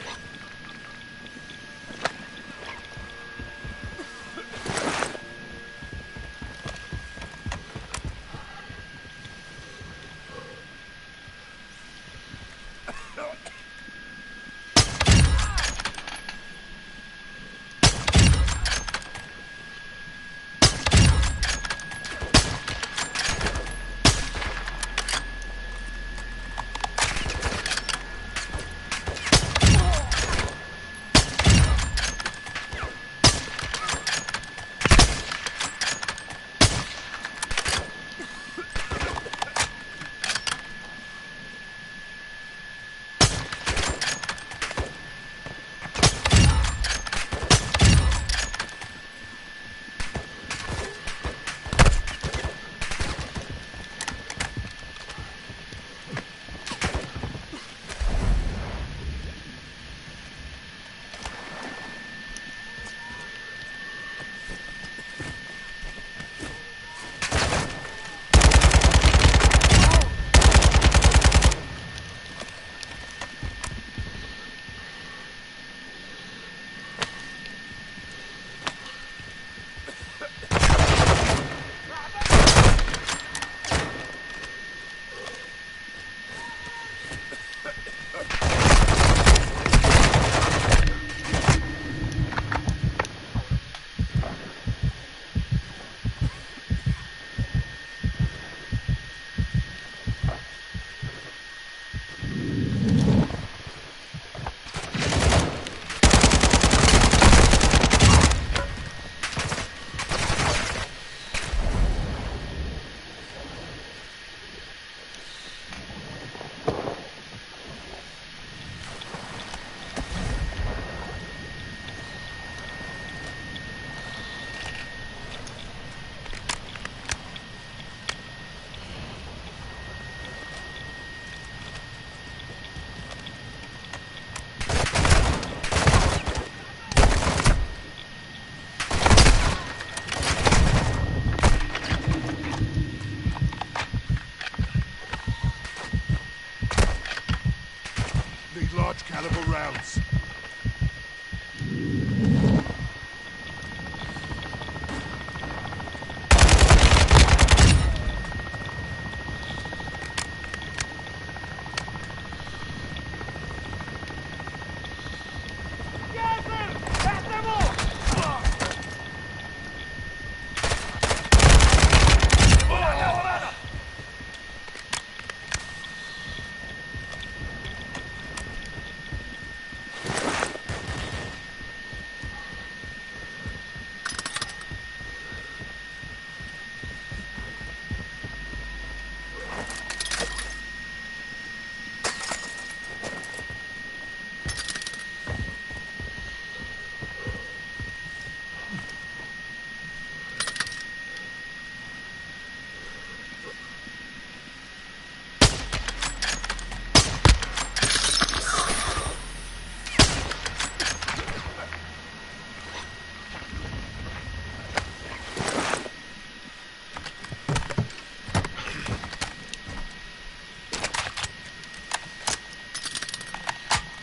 Need large caliber rounds.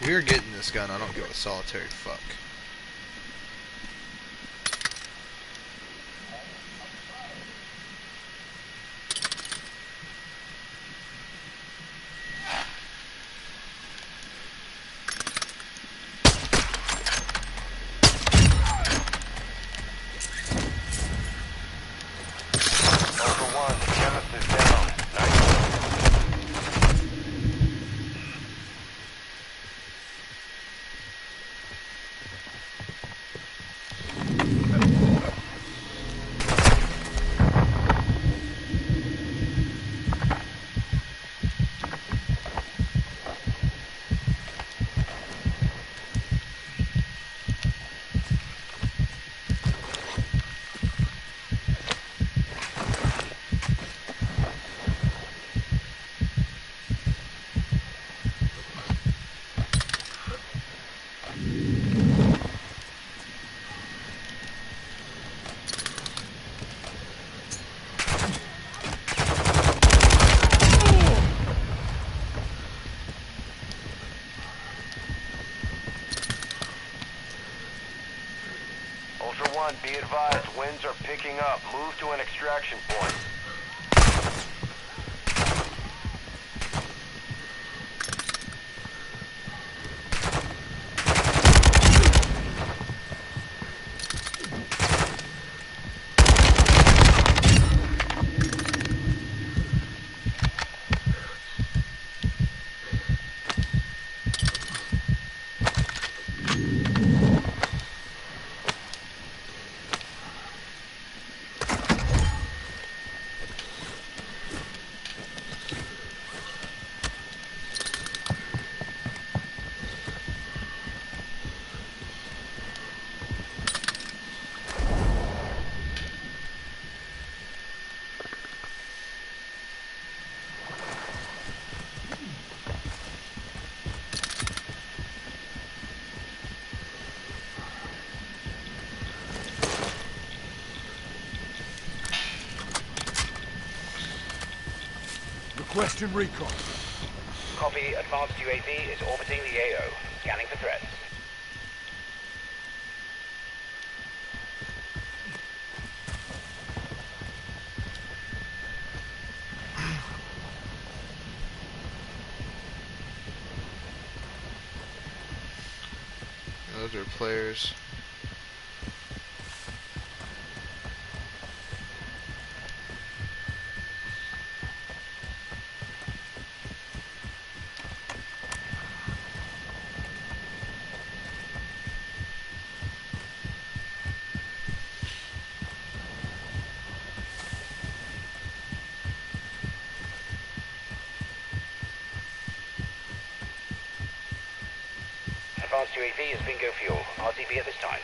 If you're getting this gun, I don't give a solitary fuck. Ultra One, the chemist is down. Nice. Ultra One, be advised, winds are picking up. Move to an extraction point. Requesting recon. Copy. Advanced UAV is orbiting the AO. Scanning for threats. Those are players. Advanced UAV is bingo fuel. RTB at this time.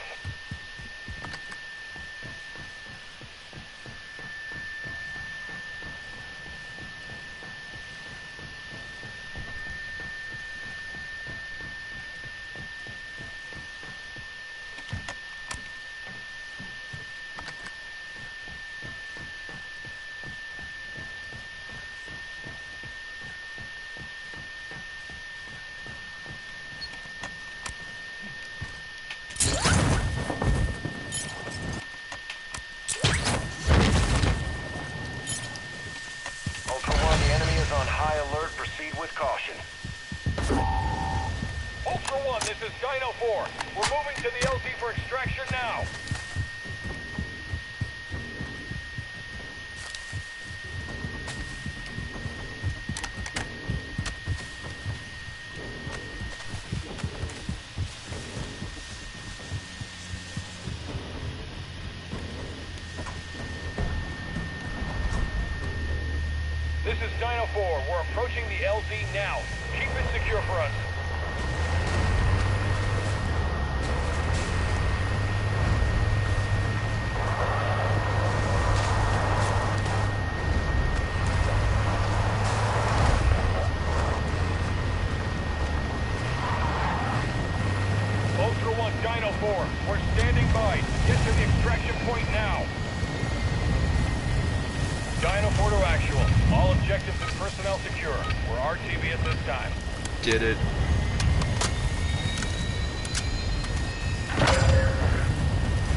Ultra One, the enemy is on high alert. Proceed with caution. Ultra One, this is Dino 4. We're moving to the LZ for extraction now. This is Dino 4. We're approaching the LZ now. Keep it secure for us. Ultra One, Dino 4. We're standing by. Get to the extraction point now. Dino 4 to actual. All objectives and personnel secure. We're RTB at this time. Did it.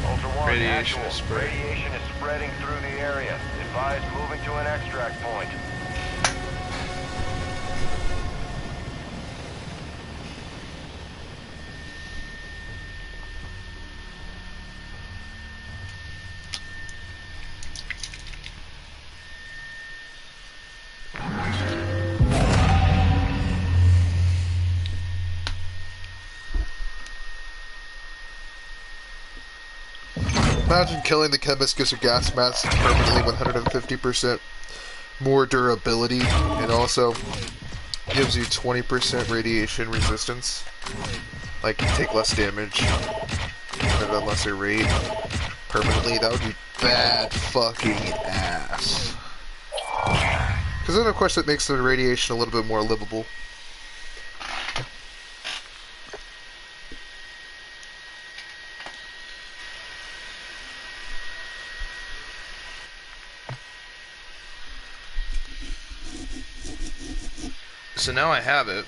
Ultra One, Radiation actual. is spreading. Radiation is spreading through the area. Advise moving to an extract point. Imagine killing the chemist gives your gas mask permanently 150% more durability, and also gives you 20% radiation resistance. Like, you take less damage at a lesser rate permanently. That would be bad fucking ass. Because then, of course, it makes the radiation a little bit more livable. So now I have it.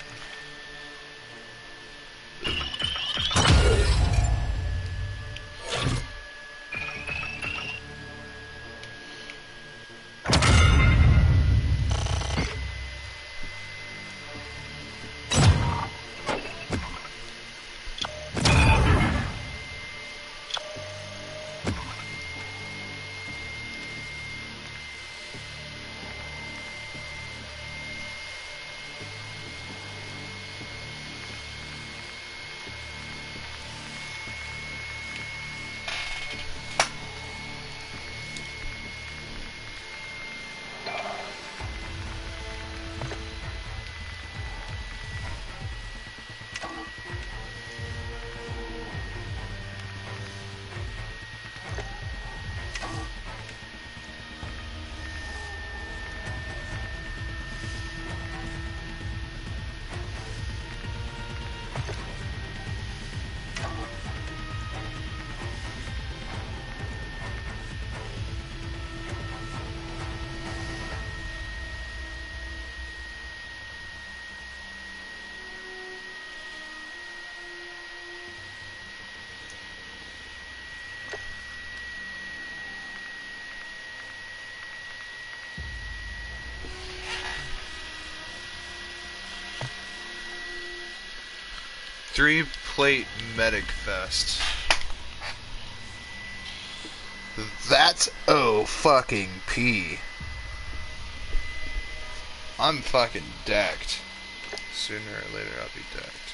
3-plate medic fest. That's fucking P. I'm fucking decked. Sooner or later I'll be decked.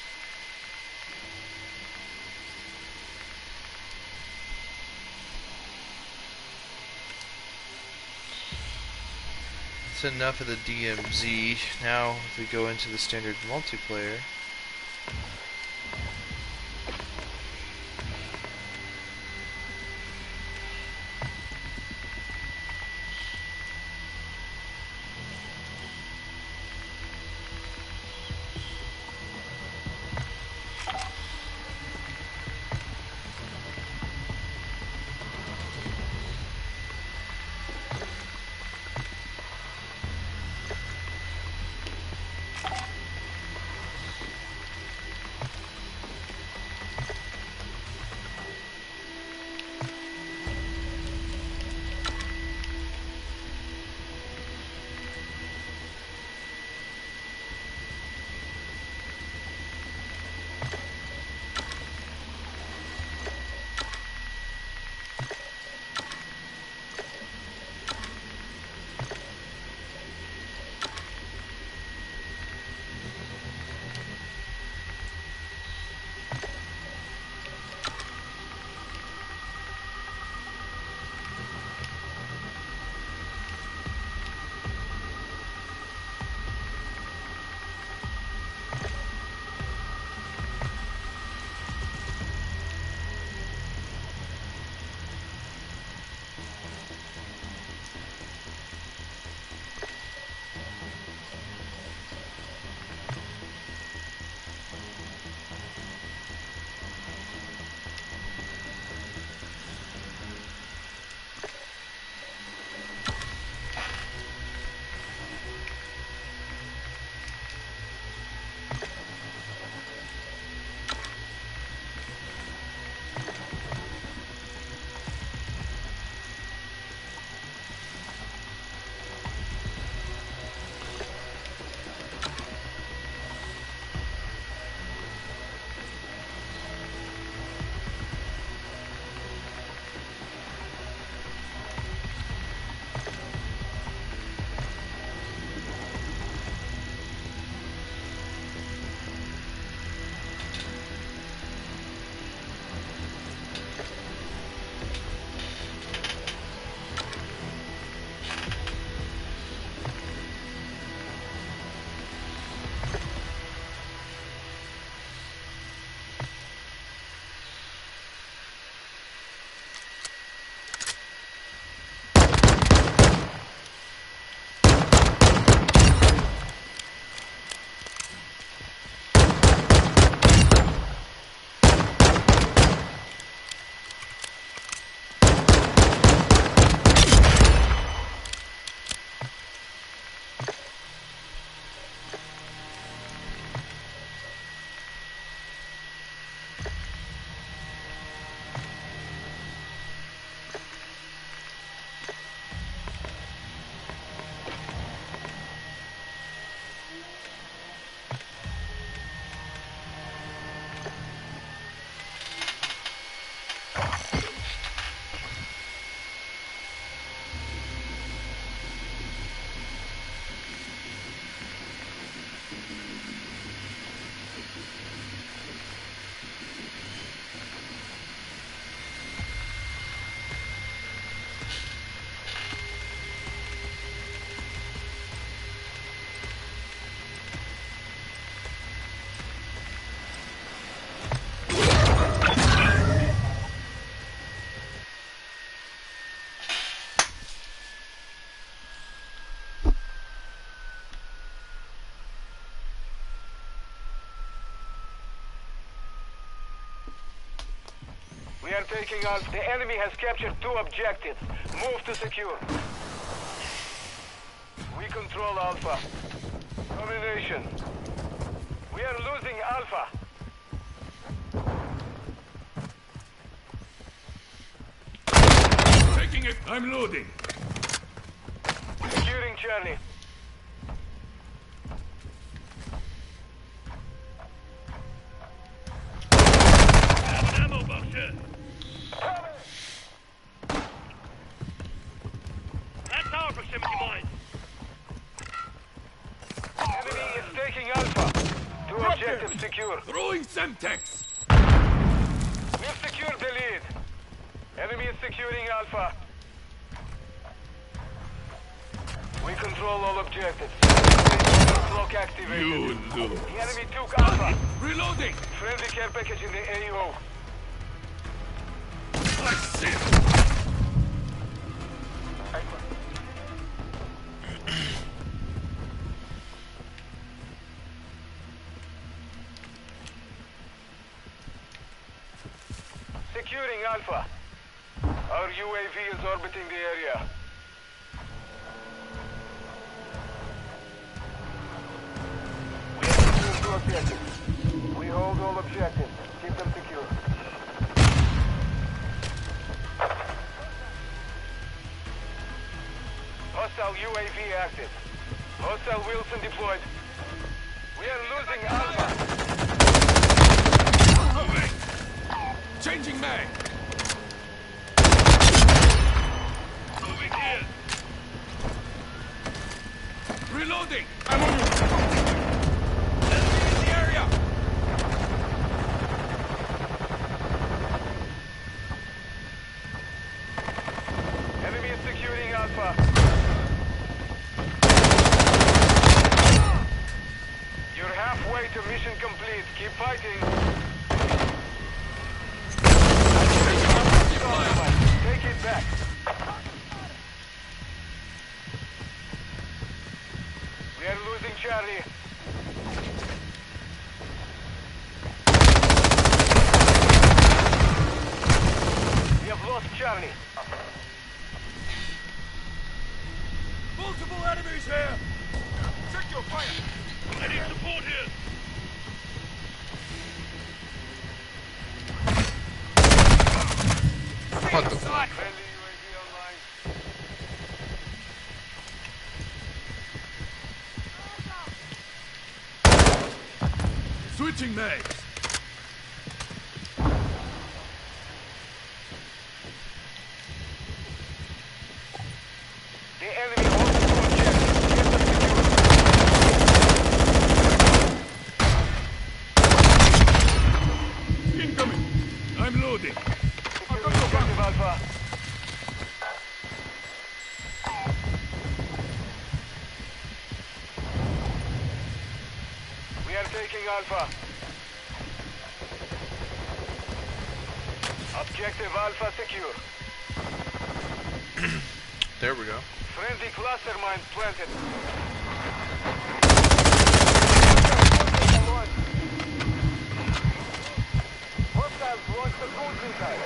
That's enough of the DMZ. Now if we go into the standard multiplayer. We are taking on. The enemy has captured 2 objectives. Move to secure. We control Alpha. Domination. We are losing Alpha. Taking it. I'm loading. Securing Charlie. secure. Throwing Semtex! We've secured the lead. Enemy is securing Alpha. We control all objectives. Clock activated. You lose. The enemy took Alpha. Reloading! Friendly care package in the AO. I see it! Securing Alpha. Our UAV is orbiting the area. We have secured two objectives. We hold all objectives. Keep them secure. Hostile UAV active. Hostile Wilson deployed. We are losing Alpha. Moving! Changing mag! Moving here! Reloading! I'm on you! Enemy in the area! Enemy is securing Alpha. You're halfway to mission complete. Keep fighting. Take it back. We are losing Charlie. We have lost Charlie. Multiple enemies here! Check your fire! I need support here! What the fuck? Friendly UAV online. Switching mags! The enemy holds two objectives. Get them secure. Incoming! I'm loading! Secure objective Alpha. We are taking Alpha. Objective Alpha secure. There we go. Friendly cluster mine planted. Hostiles launch the cruise missile.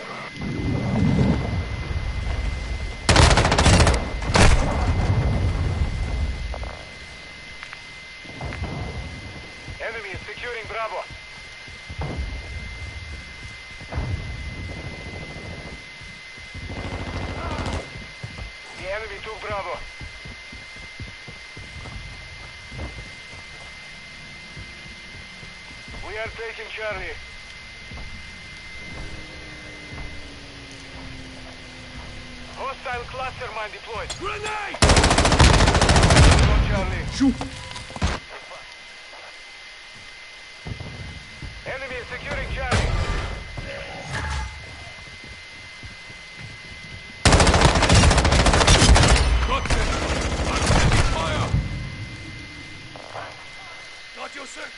Enemy is securing Bravo. The enemy took Bravo. We are taking Charlie. Hostile cluster mine deployed. Grenade! Go, Charlie. Shoot! Enemy is securing Charlie. Got this! I'm taking fire! Got your six!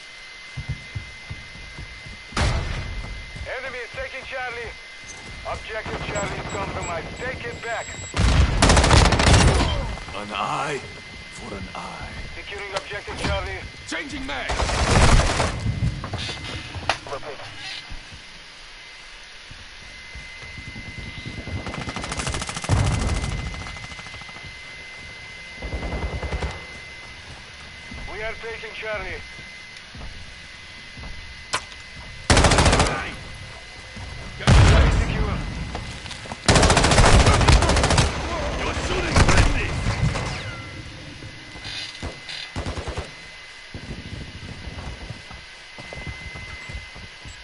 Enemy is taking Charlie. Objective Charlie is compromised. Take it back. An eye for an eye. Securing objective Charlie. Changing mag! We are taking Charlie. Hey! Get away! Secure. You're shooting friendly!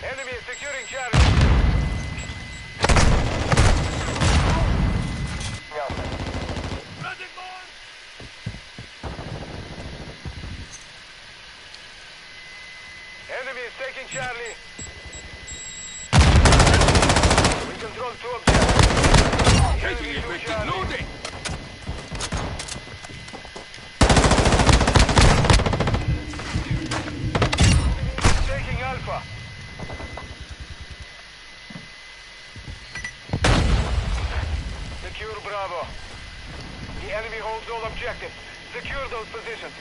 Enemy is securing Charlie. Running more! secure Bravo. The enemy holds all objectives. Secure those positions.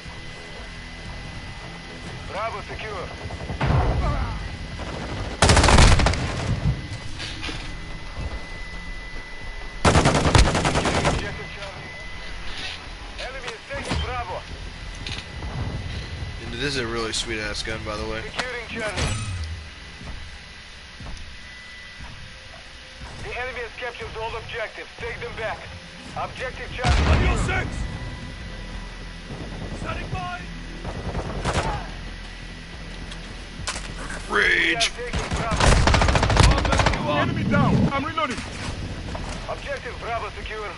Bravo secure. Objective Charlie. Enemy is taking Bravo. And this is a really sweet ass gun, by the way. Securing Charlie. The enemy has captured all objectives. Take them back. Objective Charlie. On your secure. 6! Standing by! We are Rage! taking Bravo. Enemy down! I'm reloading! Objective Bravo secure.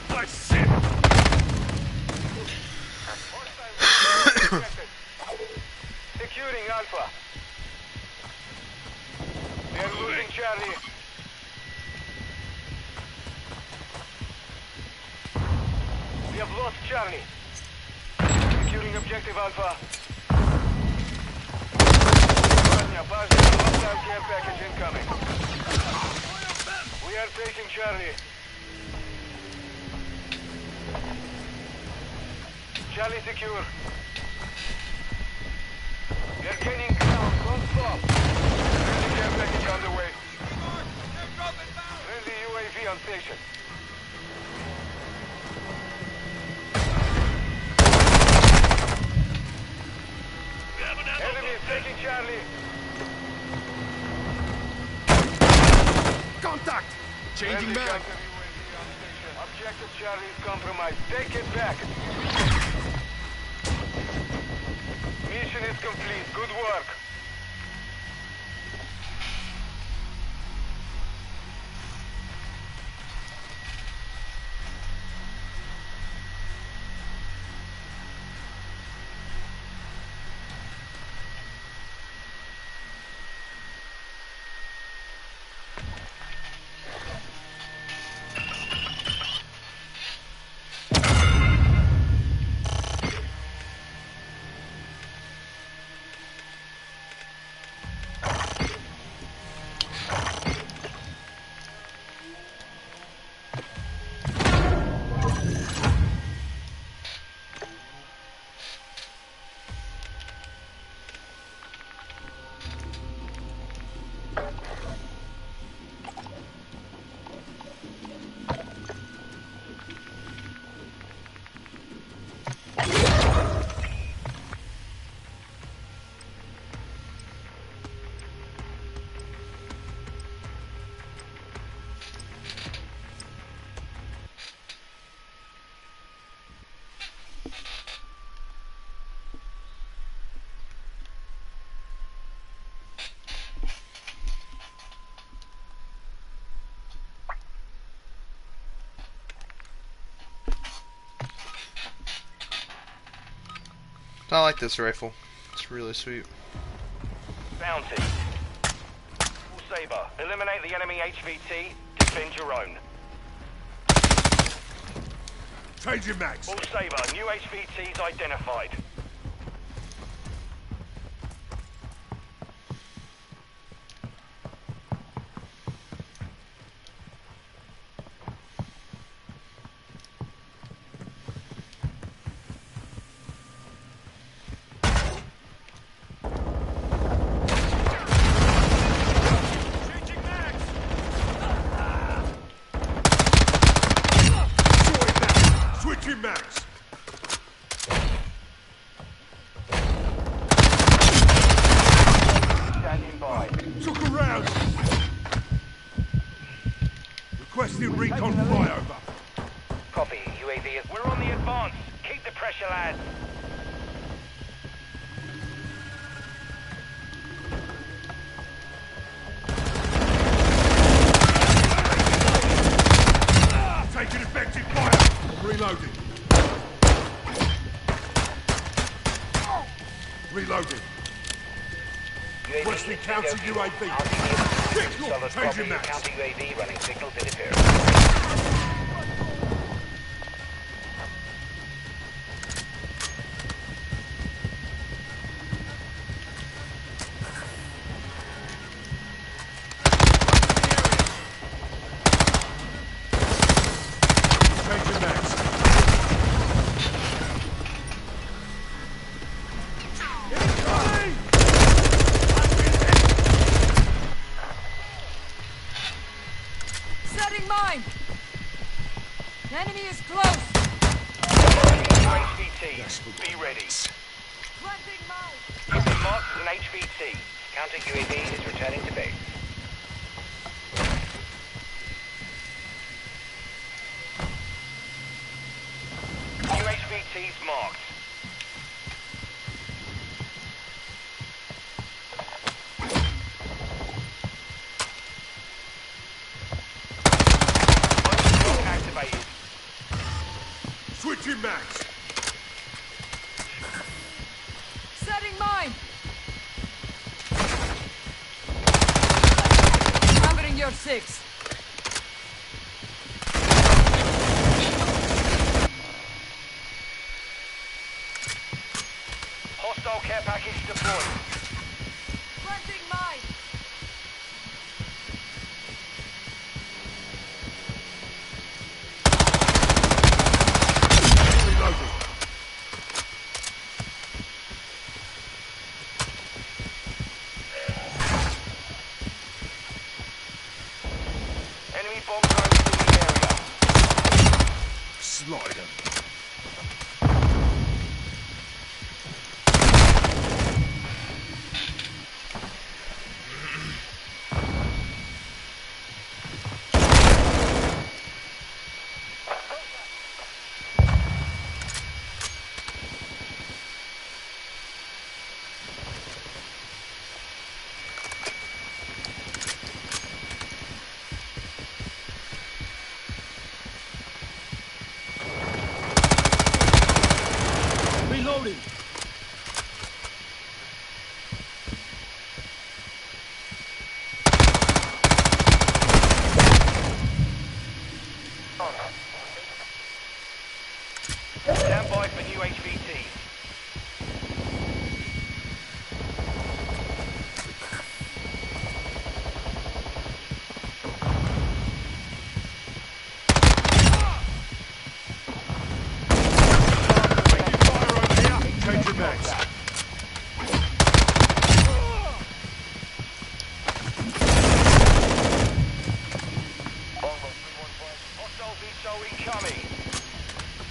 Nice shit! Securing Alpha. They are losing Charlie. We have lost Charlie. Securing objective Alpha. Positive hostile care package incoming. We are taking Charlie. Charlie secure. We are gaining ground. Don't stop. Friendly care package on the way. Friendly UAV on station. Enemy is taking Charlie. Contact! Changing Friendly mag! counter UAV on station. Objective Charlie is compromised. Take it back. Mission is complete. Good work. I like this rifle. It's really sweet. Bounty. Full Saber. Eliminate the enemy HVT. Defend your own. Changing mags! Full Saber. New HVTs identified. Changing mags! Switching mags! Standing by. Took a round! Requesting recon flyover. Copy. UAV is... We're on the advance. Keep the pressure, lads. Taking effective fire! Reloading. Reloading. UAV Requesting is counter bingo UAV. fuel. RTB. Quick, look, Solid changing copy. mags. Counter UAV running signals interference. Enemy is close! HVT. Be ready. Planting mine! You've been marked as an HVT. Counter UAV is returning to base. New HVT's marked. Block activated. Switching max. Setting mine! Covering your six. Hostile care package deployed. Planting mine! Reloading. Enemy bomb drones in the area. Slider. Reloading. Stand by for new HVTs. Changing max. Hostile VTOL incoming.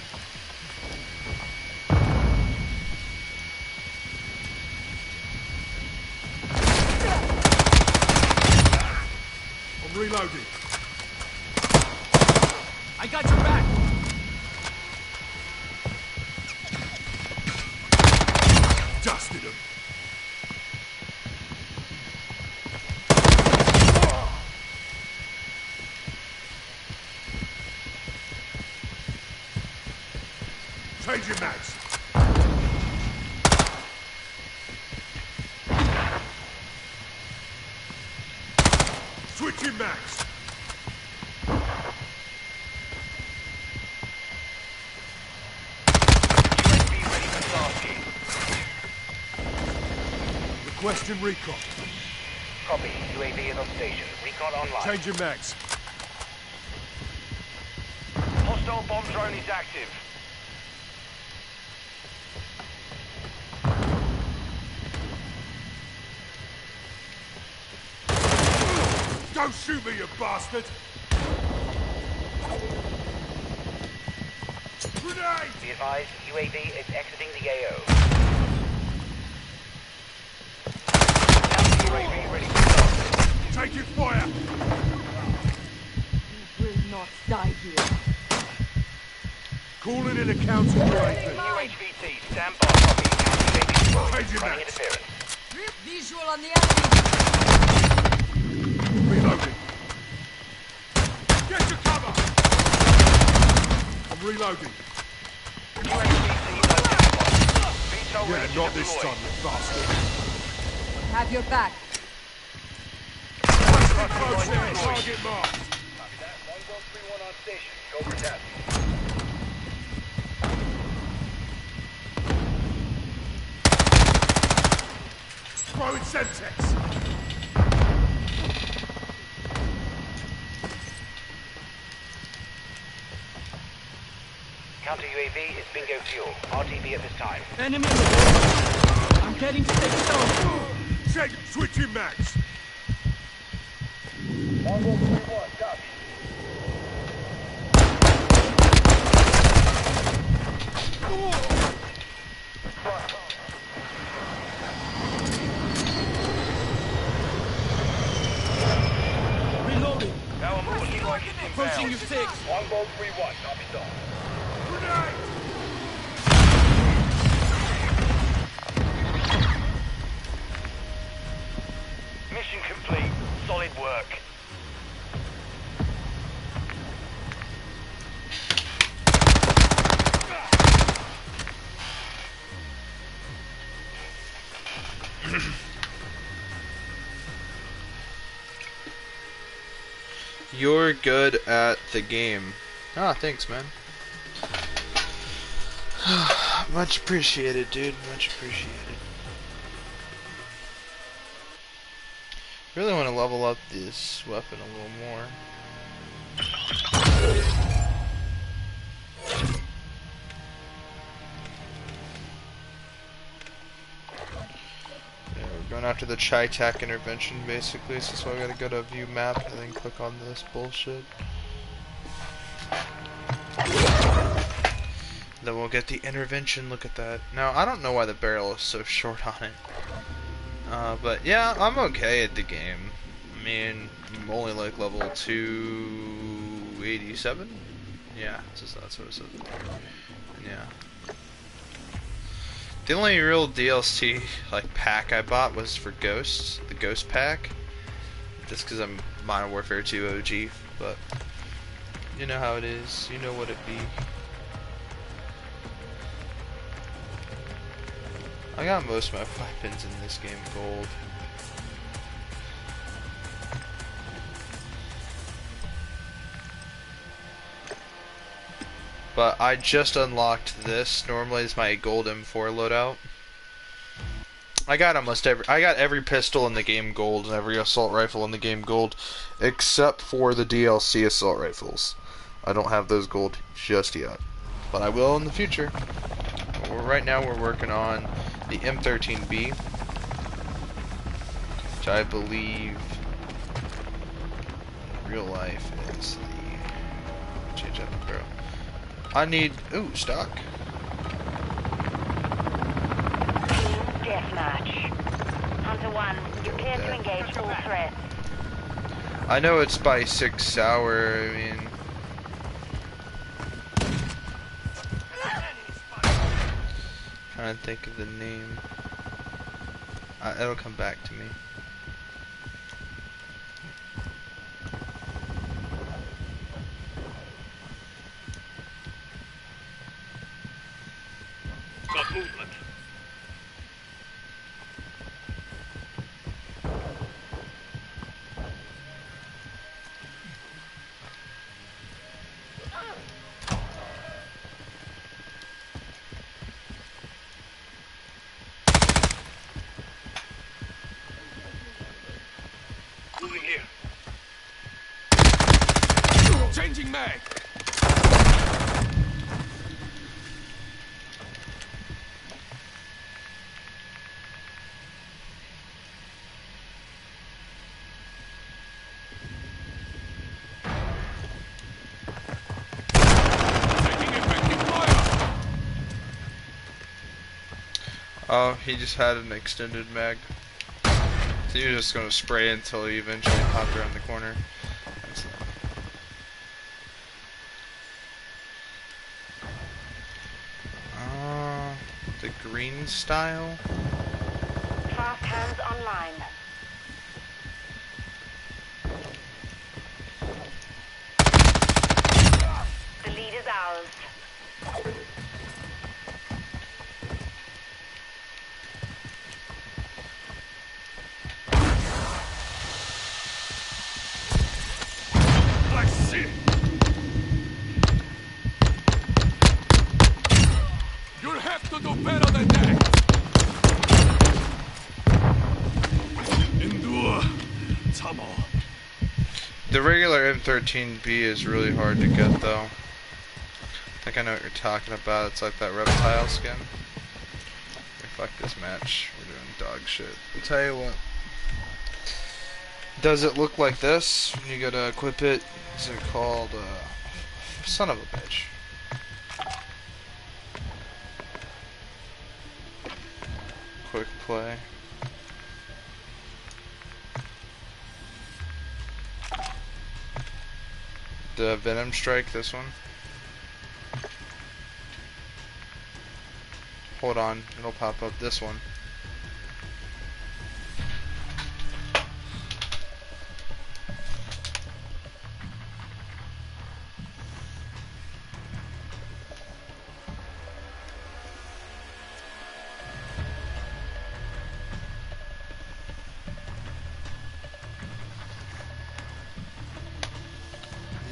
I'm reloading. I got your back. Dusted him. Changing max. Switching max. UAV ready for tasking. Requesting recon. Copy. UAV is on station. Recon online. Changing max. Hostile bomb drone is active. Don't shoot me, you bastard! Grenade! Be advised, UAV is exiting the AO. Counter UAV ready for tasking. Taking fire! You will not die here. Calling in a counter UAV. New HVT, stand by. Copy. Counter UAV deployed. Changing Running max. interference. Visual on the enemy! Reloading. Get to cover! I'm reloading. New HVT identified. VTOL Yeah, ready to not this deploy. time, you bastard. Have your back. Close there, target marked. Copy that. 1131 on station. Go for that. Throwing Semtex. Counter UAV is bingo fuel. RTB at this time. Enemy in the water. I'm getting to the zone. Check, switching max. 1131, copy. Reloading. Our mortar strike is Approaching you inbound. 6. Longbow 3-1, copy done. Mission complete. Solid work. You're good at the game. Ah, thanks, man. Much appreciated, dude. Much appreciated. Really want to level up this weapon a little more. Yeah, we're going after the Chi-Tac intervention, basically, so that's why we gotta go to view map and then click on this bullshit. Then we'll get the intervention. Look at that. Now, I don't know why the barrel is so short on it. But yeah, I'm okay at the game. I mean, I'm only like level 287? Yeah, that's what it says. Yeah. The only real DLC like pack I bought was for Ghosts, the Ghost pack. Just because I'm Modern Warfare 2 OG, but you know how it is. You know what it be. I got most of my weapons in this game gold. But I just unlocked this. Normally it's my gold M4 loadout. I got every pistol in the game gold and every assault rifle in the game gold, except for the DLC assault rifles. I don't have those gold just yet, but I will in the future. Right now we're working on the M13B, which I believe in real life is the... change up the barrel. I need... ooh, stock. Deathmatch. Hunter 1, you're clear to engage full threat. I know it's by 6 hour, I mean... trying to think of the name. It'll come back to me. Got movement. Moving here. Changing mag. Taking effective fire. Oh, he just had an extended mag. So you're just gonna spray until he eventually popped around the corner. That's the green style. Fast hands online. The lead is ours. I see. You'll have to do better than that. Endure. Tamo. The regular M13B is really hard to get though. I think I know what you're talking about. It's like that reptile skin. Okay, fuck this match. We're doing dog shit. I'll tell you what. Does it look like this when you go to equip it? Is it called son of a bitch? quick play. The Venom Strike, this one. Hold on, it'll pop up. This one.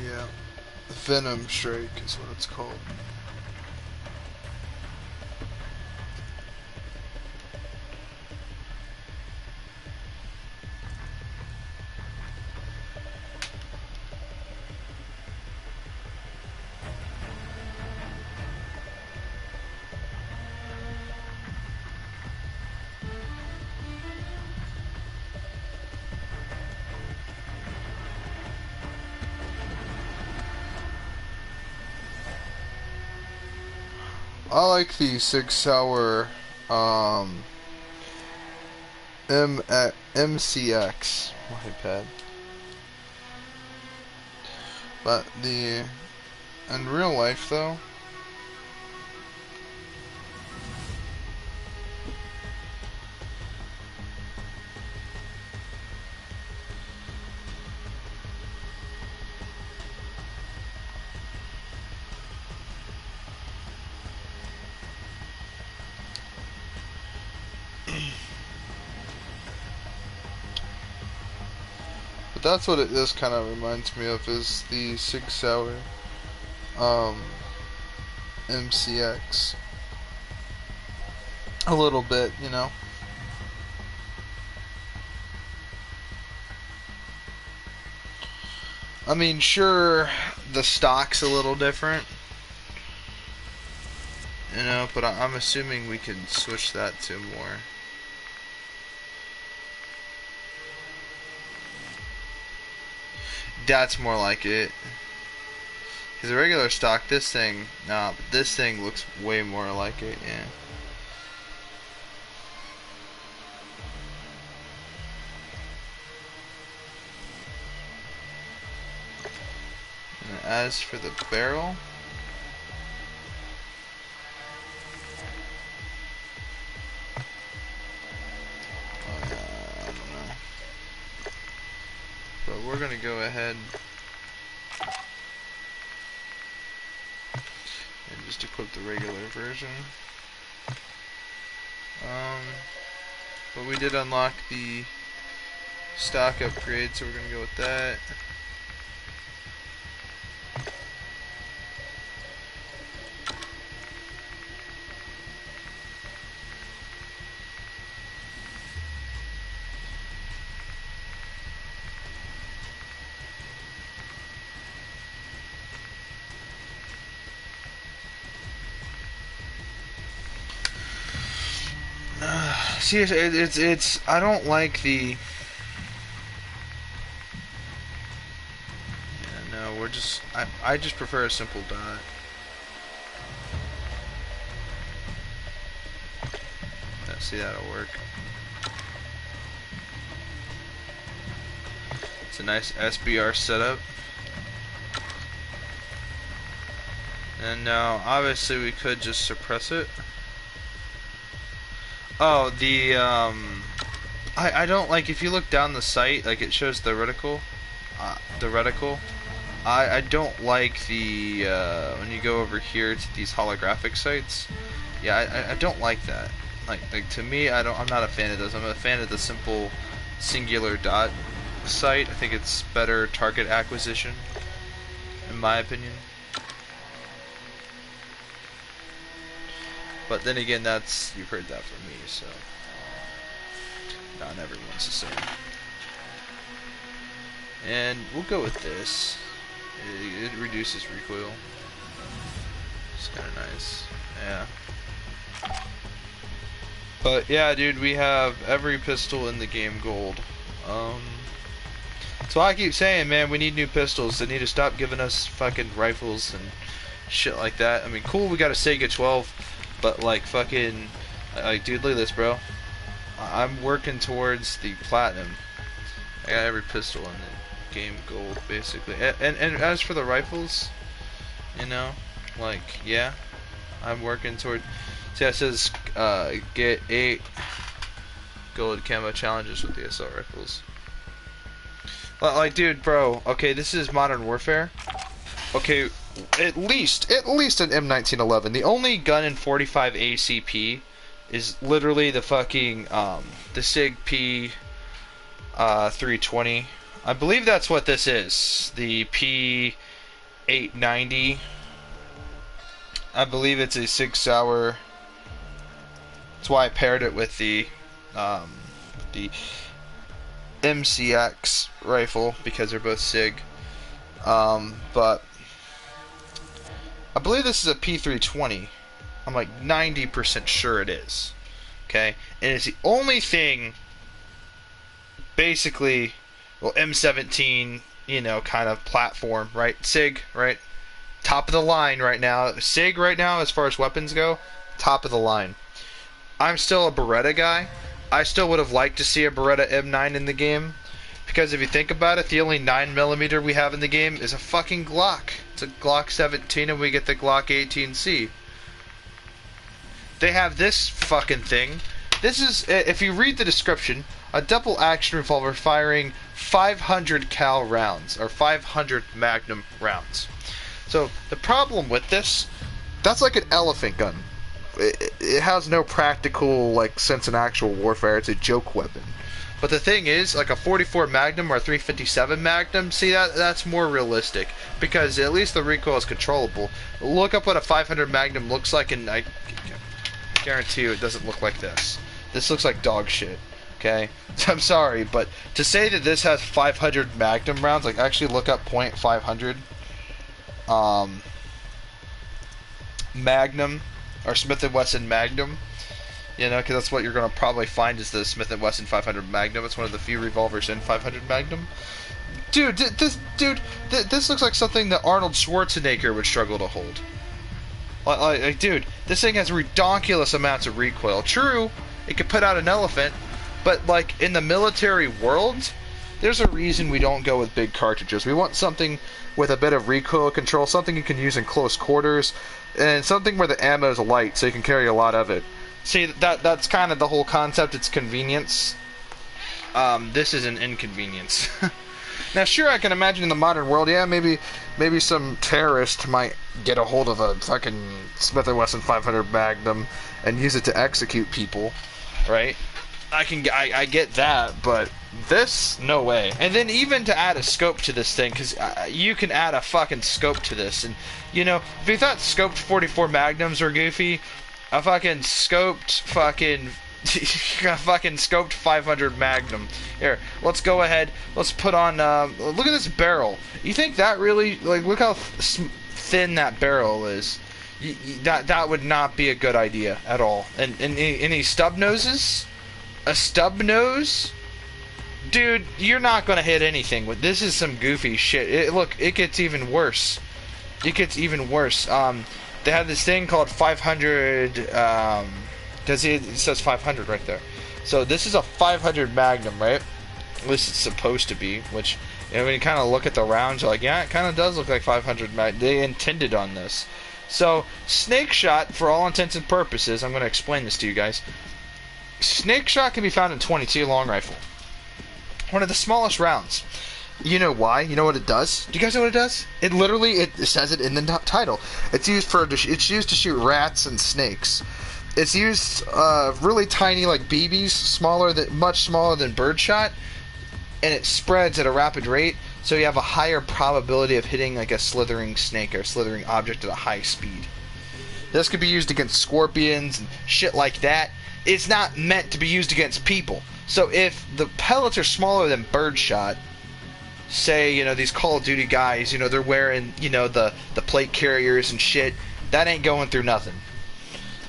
Yeah, Venom Strike is what it's called. I like the 6-hour MCX iPad, but in real life though, that's what this kind of reminds me of, is the 6-hour MCX. A little bit, you know. I mean, sure, the stock's a little different, you know, but I'm assuming we can switch that to more. That's more like it. Because the regular stock, this thing, nah, but this thing looks way more like it, yeah. And as for the barrel, I don't know. But we're gonna go ahead and just equip the regular version. But we did unlock the stock upgrade, so we're gonna go with that. Seriously, it's I don't like the. Yeah, no, we're just I just prefer a simple dot. Let's see, that'll work. It's a nice SBR setup. And now, obviously, we could just suppress it. Oh, I don't like, if you look down the sight, like it shows the reticle, I don't like the, when you go over here to these holographic sights, yeah, I don't like that. Like to me, I'm not a fan of those. I'm a fan of the simple singular dot sight. I think it's better target acquisition, in my opinion. But then again, you've heard that from me, so not everyone's the same. And we'll go with this. It reduces recoil. It's kind of nice. Yeah. But yeah, dude, we have every pistol in the game gold. So I keep saying, man, we need new pistols. They need to stop giving us fucking rifles and shit like that. I mean, cool, we got a Sega 12. But like fucking, like dude, look at this, bro. I'm working towards the platinum. I got every pistol in the game gold, basically. And as for the rifles, you know, like, yeah, I'm working toward. See, it says get 8 gold camo challenges with the assault rifles. Like, dude, bro. Okay, this is Modern Warfare. Okay, at least an M1911. The only gun in 45 ACP is literally the fucking the SIG P 320. I believe that's what this is. The P 890. I believe it's a 6 Sauer. That's why I paired it with the MCX rifle, because they're both SIG. But I believe this is a P320. I'm like 90% sure it is. Okay? And it's the only thing, basically, well, M17, you know, kind of platform, right? SIG, right? Top of the line right now. SIG right now, as far as weapons go, top of the line. I'm still a Beretta guy. I still would have liked to see a Beretta M9 in the game, because if you think about it, the only 9mm we have in the game is a fucking Glock. It's a Glock 17, and we get the Glock 18C. They have this fucking thing. This is, if you read the description, a double action revolver firing 500 cal rounds, or 500 Magnum rounds. So the problem with this, that's like an elephant gun. It has no practical like sense in actual warfare. It's a joke weapon. But the thing is, like a 44 Magnum or a 357 Magnum, see, that's more realistic, because at least the recoil is controllable. Look up what a 500 Magnum looks like, and I guarantee you it doesn't look like this. This looks like dog shit. Okay, I'm sorry, but to say that this has 500 Magnum rounds, like actually look up .500 Magnum. Or Smith & Wesson Magnum, you know, because that's what you're going to probably find is the Smith & Wesson 500 Magnum. It's one of the few revolvers in 500 Magnum. Dude, this looks like something that Arnold Schwarzenegger would struggle to hold. Like, dude, this thing has ridiculous amounts of recoil. True, it could put out an elephant, but, like, in the military world, there's a reason we don't go with big cartridges. We want something with a bit of recoil control, something you can use in close quarters, and something where the ammo is light, so you can carry a lot of it. See, that's kind of the whole concept. It's convenience. This is an inconvenience. Now, sure, I can imagine in the modern world, yeah, maybe some terrorist might get a hold of a fucking Smith & Wesson 500 Magnum and use it to execute people, right? I get that, but this, no way. And then even to add a scope to this thing, because you can add a fucking scope to this, and you know, if you thought scoped 44 Magnums were goofy, a fucking scoped fucking scoped 500 Magnum. Here, let's go ahead. Let's put on. Look at this barrel. You think that really, like, look how thin that barrel is. That would not be a good idea at all. And any stub noses? A stub nose? Dude, you're not gonna hit anything with this. Is some goofy shit. Look, it gets even worse. It gets even worse. They have this thing called 500. Because it says 500 right there. So this is a 500 Magnum, right? At least it's supposed to be. Which, you know, when you kind of look at the rounds, you're like, yeah, it kind of does look like 500 Magnum. They intended on this. So snake shot, for all intents and purposes, I'm going to explain this to you guys. Snake shot can be found in .22 long rifle. One of the smallest rounds. You know why? You know what it does? Do you guys know what it does? It literally, it says it in the title. It's used to shoot rats and snakes. It's used really tiny, like BBs, much smaller than birdshot, and it spreads at a rapid rate, so you have a higher probability of hitting like a slithering snake or a slithering object at a high speed. This could be used against scorpions and shit like that. It's not meant to be used against people. So if the pellets are smaller than birdshot, say, you know, these Call of Duty guys, you know, they're wearing, you know, the plate carriers and shit, that ain't going through nothing.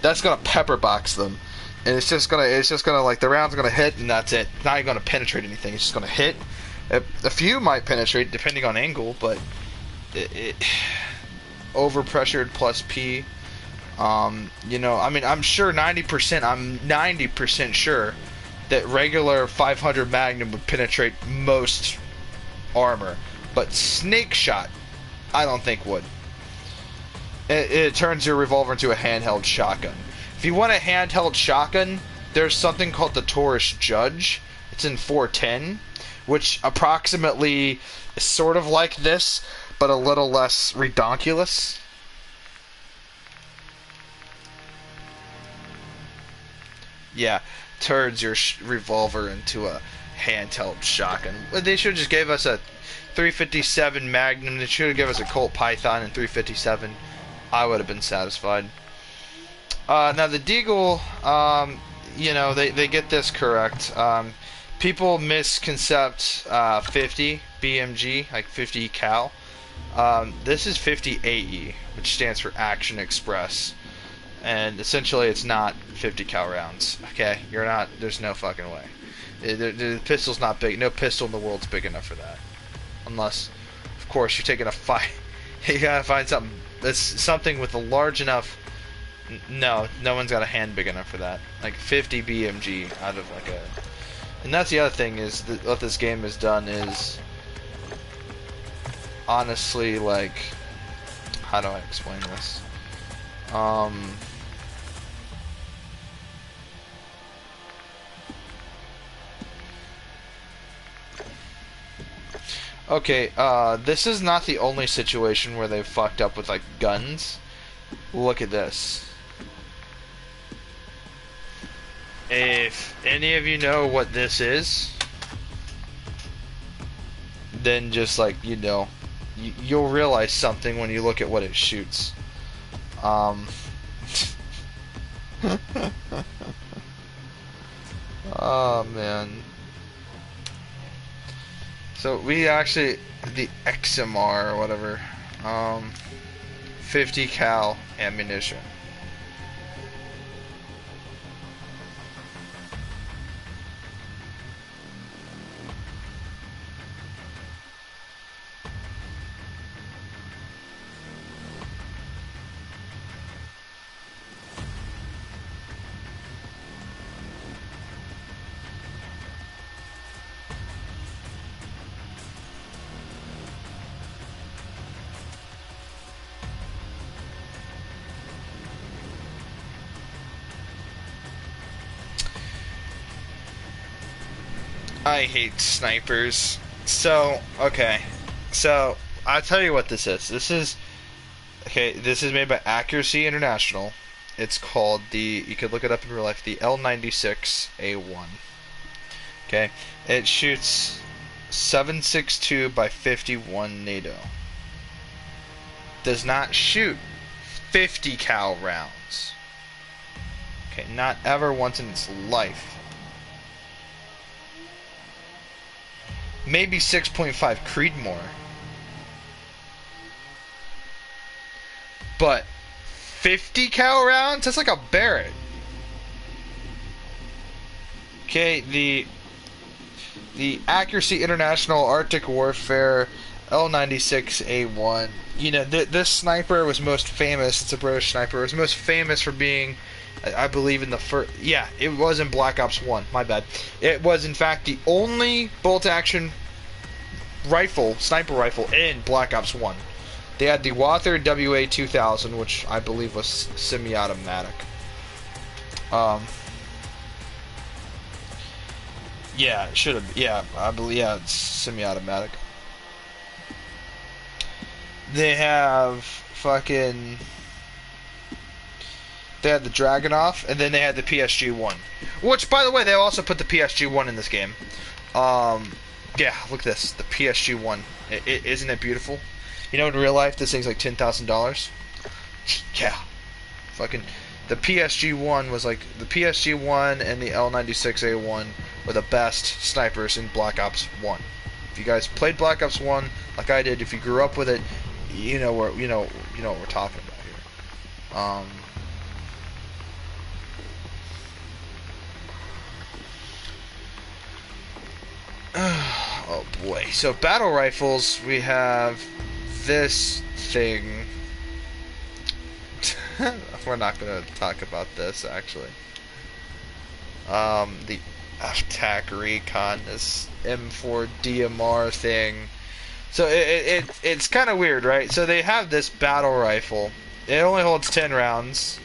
That's gonna pepper box them, and it's just gonna like, the round's gonna hit and that's it. It's not even gonna penetrate anything. It's just gonna hit. A few might penetrate depending on angle, but overpressured plus P. You know, I mean, I'm sure 90% sure that regular 500 Magnum would penetrate most armor, but Snake Shot, I don't think would. It turns your revolver into a handheld shotgun. If you want a handheld shotgun, there's something called the Taurus Judge. It's in 410, which approximately is sort of like this, but a little less redonkulous. Yeah, turns your revolver into a handheld shotgun. They should have just gave us a 357 Magnum. They should have given us a Colt Python and 357. I would have been satisfied. Now the Deagle, you know, they get this correct. People misconcept 50 BMG, like 50 cal. This is 50 AE, which stands for Action Express. And essentially it's not 50 cal rounds. Okay, you're not. There's no fucking way. The pistol's not big. No pistol in the world's big enough for that. Unless, of course, you're taking a fight. You gotta find something. That's something with a large enough. No one's got a hand big enough for that. Like 50 BMG out of like a. And that's the other thing is that what this game has done is. Honestly, like, how do I explain this? Okay, this is not the only situation where they've fucked up with, like, guns. Look at this. If any of you know what this is, then just, like, you know, you'll realize something when you look at what it shoots. Oh, man. So we actually, the XMR or whatever, 50 cal ammunition. I hate snipers. So, okay. So, I'll tell you what this is. This is made by Accuracy International. It's called you could look it up in real life, the L96A1. Okay? It shoots 7.62 by 51 NATO. Does not shoot 50 cal rounds. Okay, not ever once in its life. Maybe 6.5 Creedmoor. But 50 cal rounds? That's like a Barrett. Okay, the Accuracy International Arctic Warfare L96A1. You know, this sniper was most famous. It's a British sniper. It was most famous for being, I believe, in the first. Yeah, it was in Black Ops 1. My bad. It was, in fact, the only bolt-action rifle, sniper rifle, in Black Ops 1. They had the Walther WA-2000, which I believe was semi-automatic. Yeah, it should have. Yeah, I believe. Yeah, it's semi-automatic. They have fucking. They had the Dragunov, and then they had the PSG-1. Which, by the way, they also put the PSG-1 in this game. Yeah, look at this. The PSG-1. Isn't it beautiful? You know, in real life, this thing's like $10,000. Yeah. Fucking. The PSG-1 was like. The PSG-1 and the L96A1 were the best snipers in Black Ops 1. If you guys played Black Ops 1 like I did, if you grew up with it, you know what we're talking about here. Oh boy. So battle rifles, we have this thing. We're not gonna talk about this actually. The attack recon, this M4 DMR thing. So it's kind of weird, right? So they have this battle rifle. It only holds 10 rounds.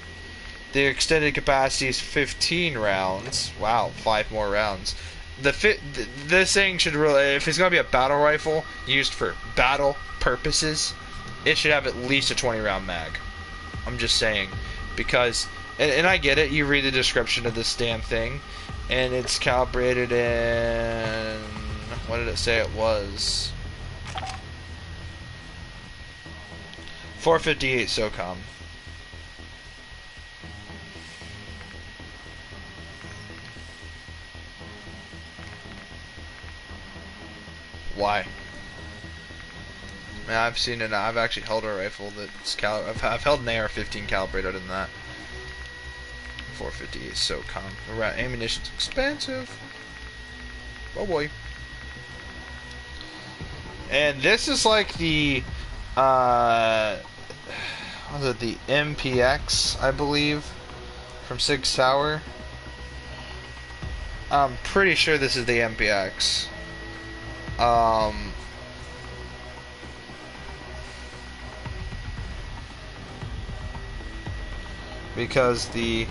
The extended capacity is 15 rounds. Wow, 5 more rounds. This thing should really, if it's gonna be a battle rifle used for battle purposes, it should have at least a 20 round mag. I'm just saying, because, and I get it. You read the description of this damn thing, and it's calibrated in, what did it say it was? 458 SOCOM. Why? Man, I've seen it. I've actually held a rifle that's I've held an AR-15 calibrated in that. 458 SOCOM. Ammunition's expensive. Oh boy. And this is like the what was it, the MPX, I believe, from Sig Sauer. I'm pretty sure this is the MPX. Because the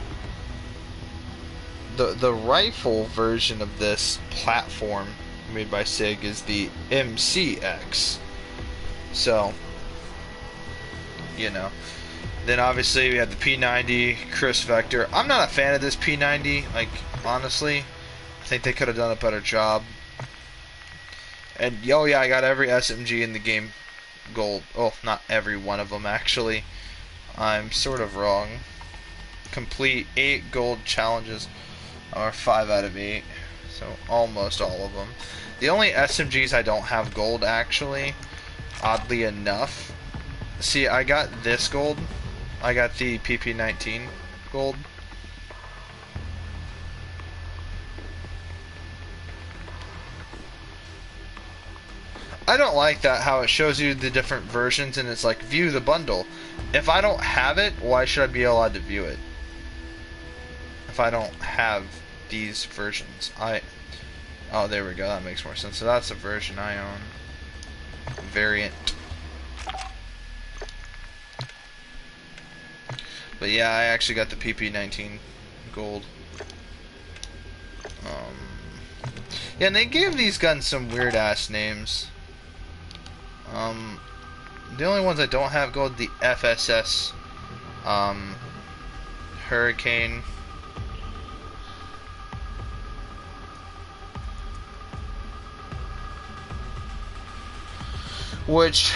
rifle version of this platform made by Sig is the MCX. So, you know. Then obviously we have the P90 Chris Vector. I'm not a fan of this P90, like, honestly. I think they could have done a better job. And, oh yeah, I got every SMG in the game gold. Oh, not every one of them, actually. I'm sort of wrong. Complete 8 gold challenges, or 5 out of 8. So, almost all of them. The only SMGs I don't have gold, actually, oddly enough. See, I got this gold. I got the PP19 gold. I don't like that, how it shows you the different versions and it's like, view the bundle. If I don't have it, why should I be allowed to view it? If I don't have these versions. Oh, there we go, that makes more sense. So that's the version I own. Variant. But yeah, I actually got the PP19 gold. Yeah, and they gave these guns some weird ass names. The only ones I don't have gold, the FSS, Hurricane. Which,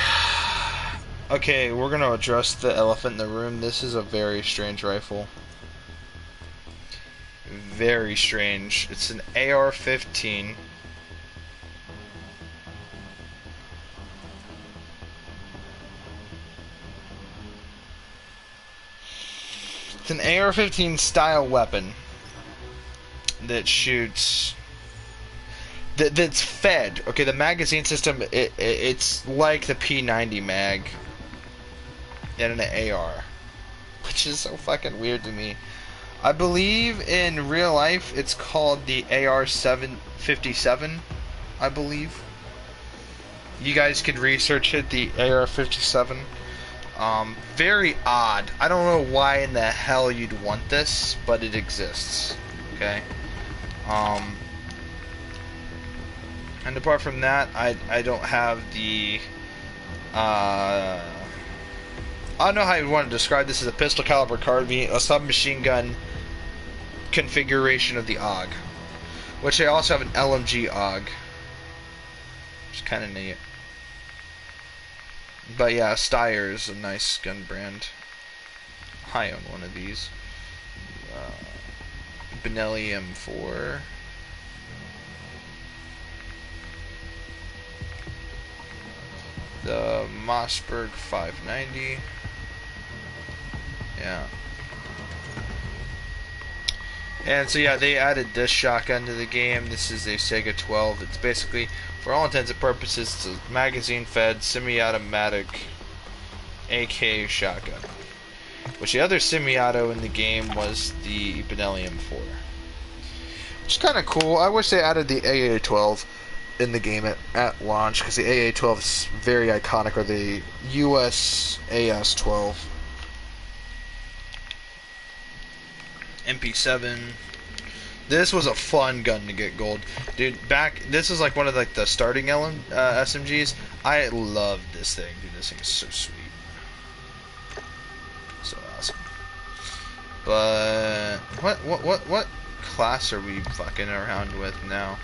okay, we're gonna address the elephant in the room. This is a very strange rifle. Very strange. It's an AR-15. It's an AR-15 style weapon that shoots, that's fed. Okay, the magazine system, it's like the P90 mag and an AR, which is so fucking weird to me. I believe in real life it's called the AR-757, I believe. You guys could research it, the AR-57. Very odd. I don't know why in the hell you'd want this, but it exists. Okay. And apart from that, I don't have the I don't know how you want to describe this as a pistol caliber carbine, a submachine gun configuration of the AUG, which I also have an LMG AUG, which is kind of neat. But yeah, Steyr is a nice gun brand. I own one of these. Benelli M4. The Mossberg 590. Yeah. And so yeah, they added this shotgun to the game. This is a Sega 12. It's basically, for all intents and purposes, it's a magazine-fed, semi-automatic AK shotgun. Which the other semi-auto in the game was the Benelli M4. It's kind of cool. I wish they added the AA-12 in the game at launch, because the AA-12 is very iconic, or the US AS-12. MP7. This was a fun gun to get gold, dude. This is like one of like the starting SMGs. I love this thing, dude. This thing is so sweet, so awesome. But what class are we fucking around with now?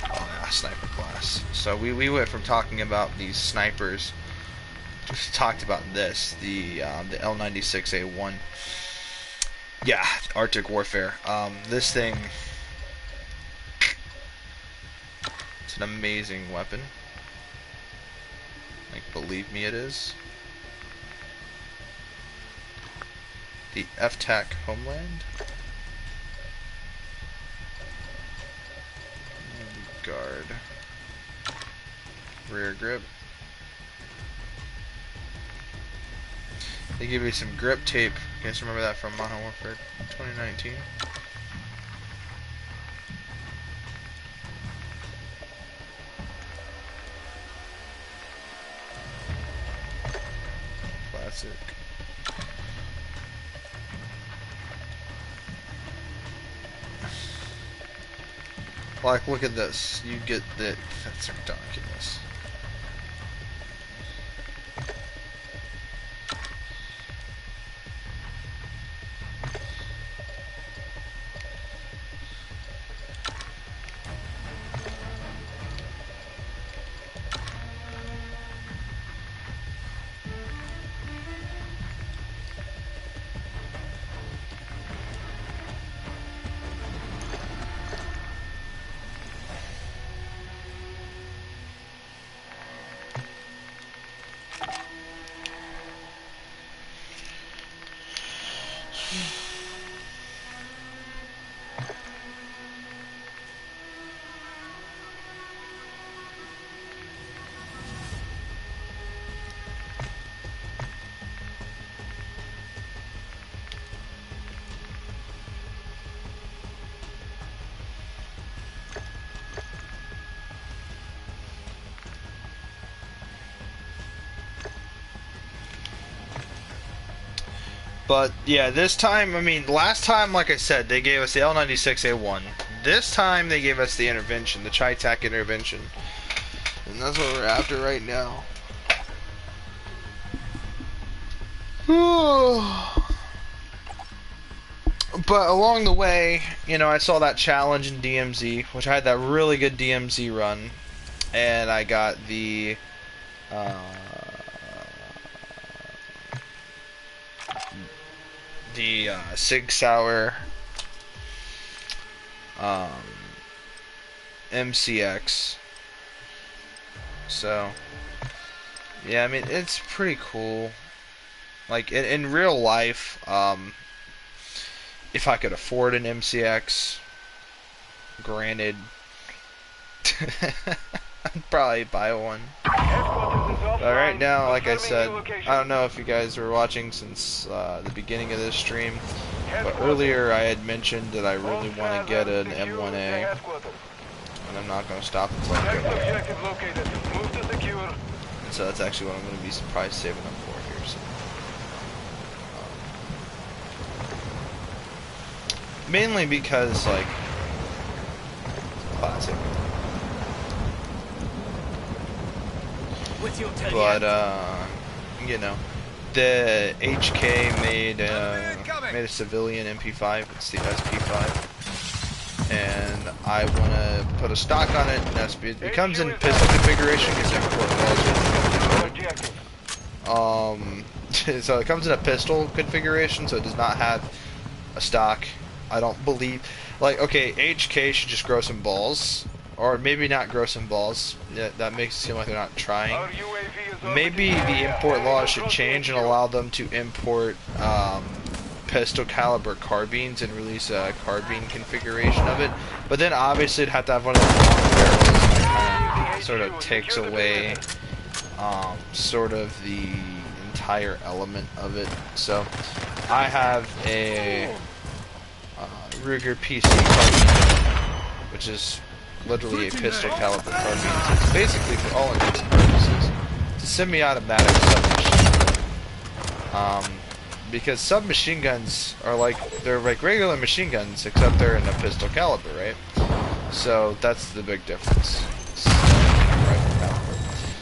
Oh yeah, sniper class. So we went from talking about these snipers. Just talked about this, the L96A1. Yeah, Arctic Warfare. This thing, it's an amazing weapon. Like, believe me, it is. The F-TAC Homeland. And guard. Rear grip. They give you some grip tape. You guys remember that from Modern Warfare 2019? Classic. Like, look at this. You get that. That's ridiculous. But yeah, this time, I mean, last time, like I said, they gave us the L96A1. This time they gave us the intervention, the Chi-Tac intervention. And that's what we're after right now. But along the way, you know, I saw that challenge in DMZ, which I had that really good DMZ run. And I got the Sig Sauer MCX. So yeah, I mean, it's pretty cool. Like in real life, if I could afford an MCX, granted, I'd probably buy one. But right now, like I said, I don't know if you guys were watching since the beginning of this stream, but earlier I had mentioned that I really want to get an M1A, and I'm not going to stop until I get one. And so that's actually what I'm going to be surprised saving up for here. So. Mainly because, like, classic. But you know, the HK made a civilian MP5. It's the SP5, and I want to put a stock on it. And it comes in pistol configuration because so it comes in a pistol configuration, so it does not have a stock. I don't believe. Like, okay, HK should just grow some balls. Or maybe not grow some balls. Yeah, that makes it seem like they're not trying. Maybe the import laws should change and allow them to import pistol caliber carbines and release a carbine configuration of it. But then obviously it'd have to have one of those long barrels that kind of sort of takes away sort of the entire element of it. So I have a Ruger PC carbine, which is literally a pistol caliber carbine. It's basically, for all intents and purposes, it's a semi-automatic submachine gun. Because submachine guns are they're like regular machine guns, except they're in a pistol caliber, right? So that's the big difference.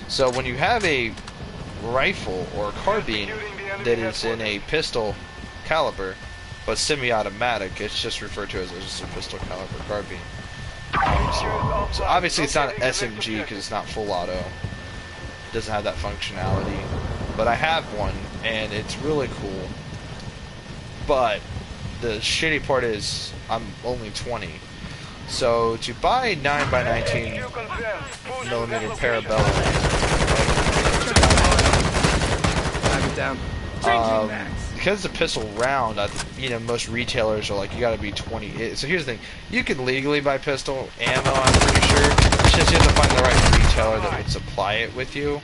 So when you have a rifle or carbine that is in a pistol caliber but semi-automatic, it's just referred to as just a pistol caliber carbine. So obviously it's not an SMG because it's not full auto. It doesn't have that functionality. But I have one and it's really cool. But the shitty part is I'm only 20. So to buy 9x19 millimeter parabellum, because it's a pistol round, most retailers are like, you gotta be 20. So here's the thing: you can legally buy pistol ammo, I'm pretty sure. It's just you have to find the right retailer that would supply it with you.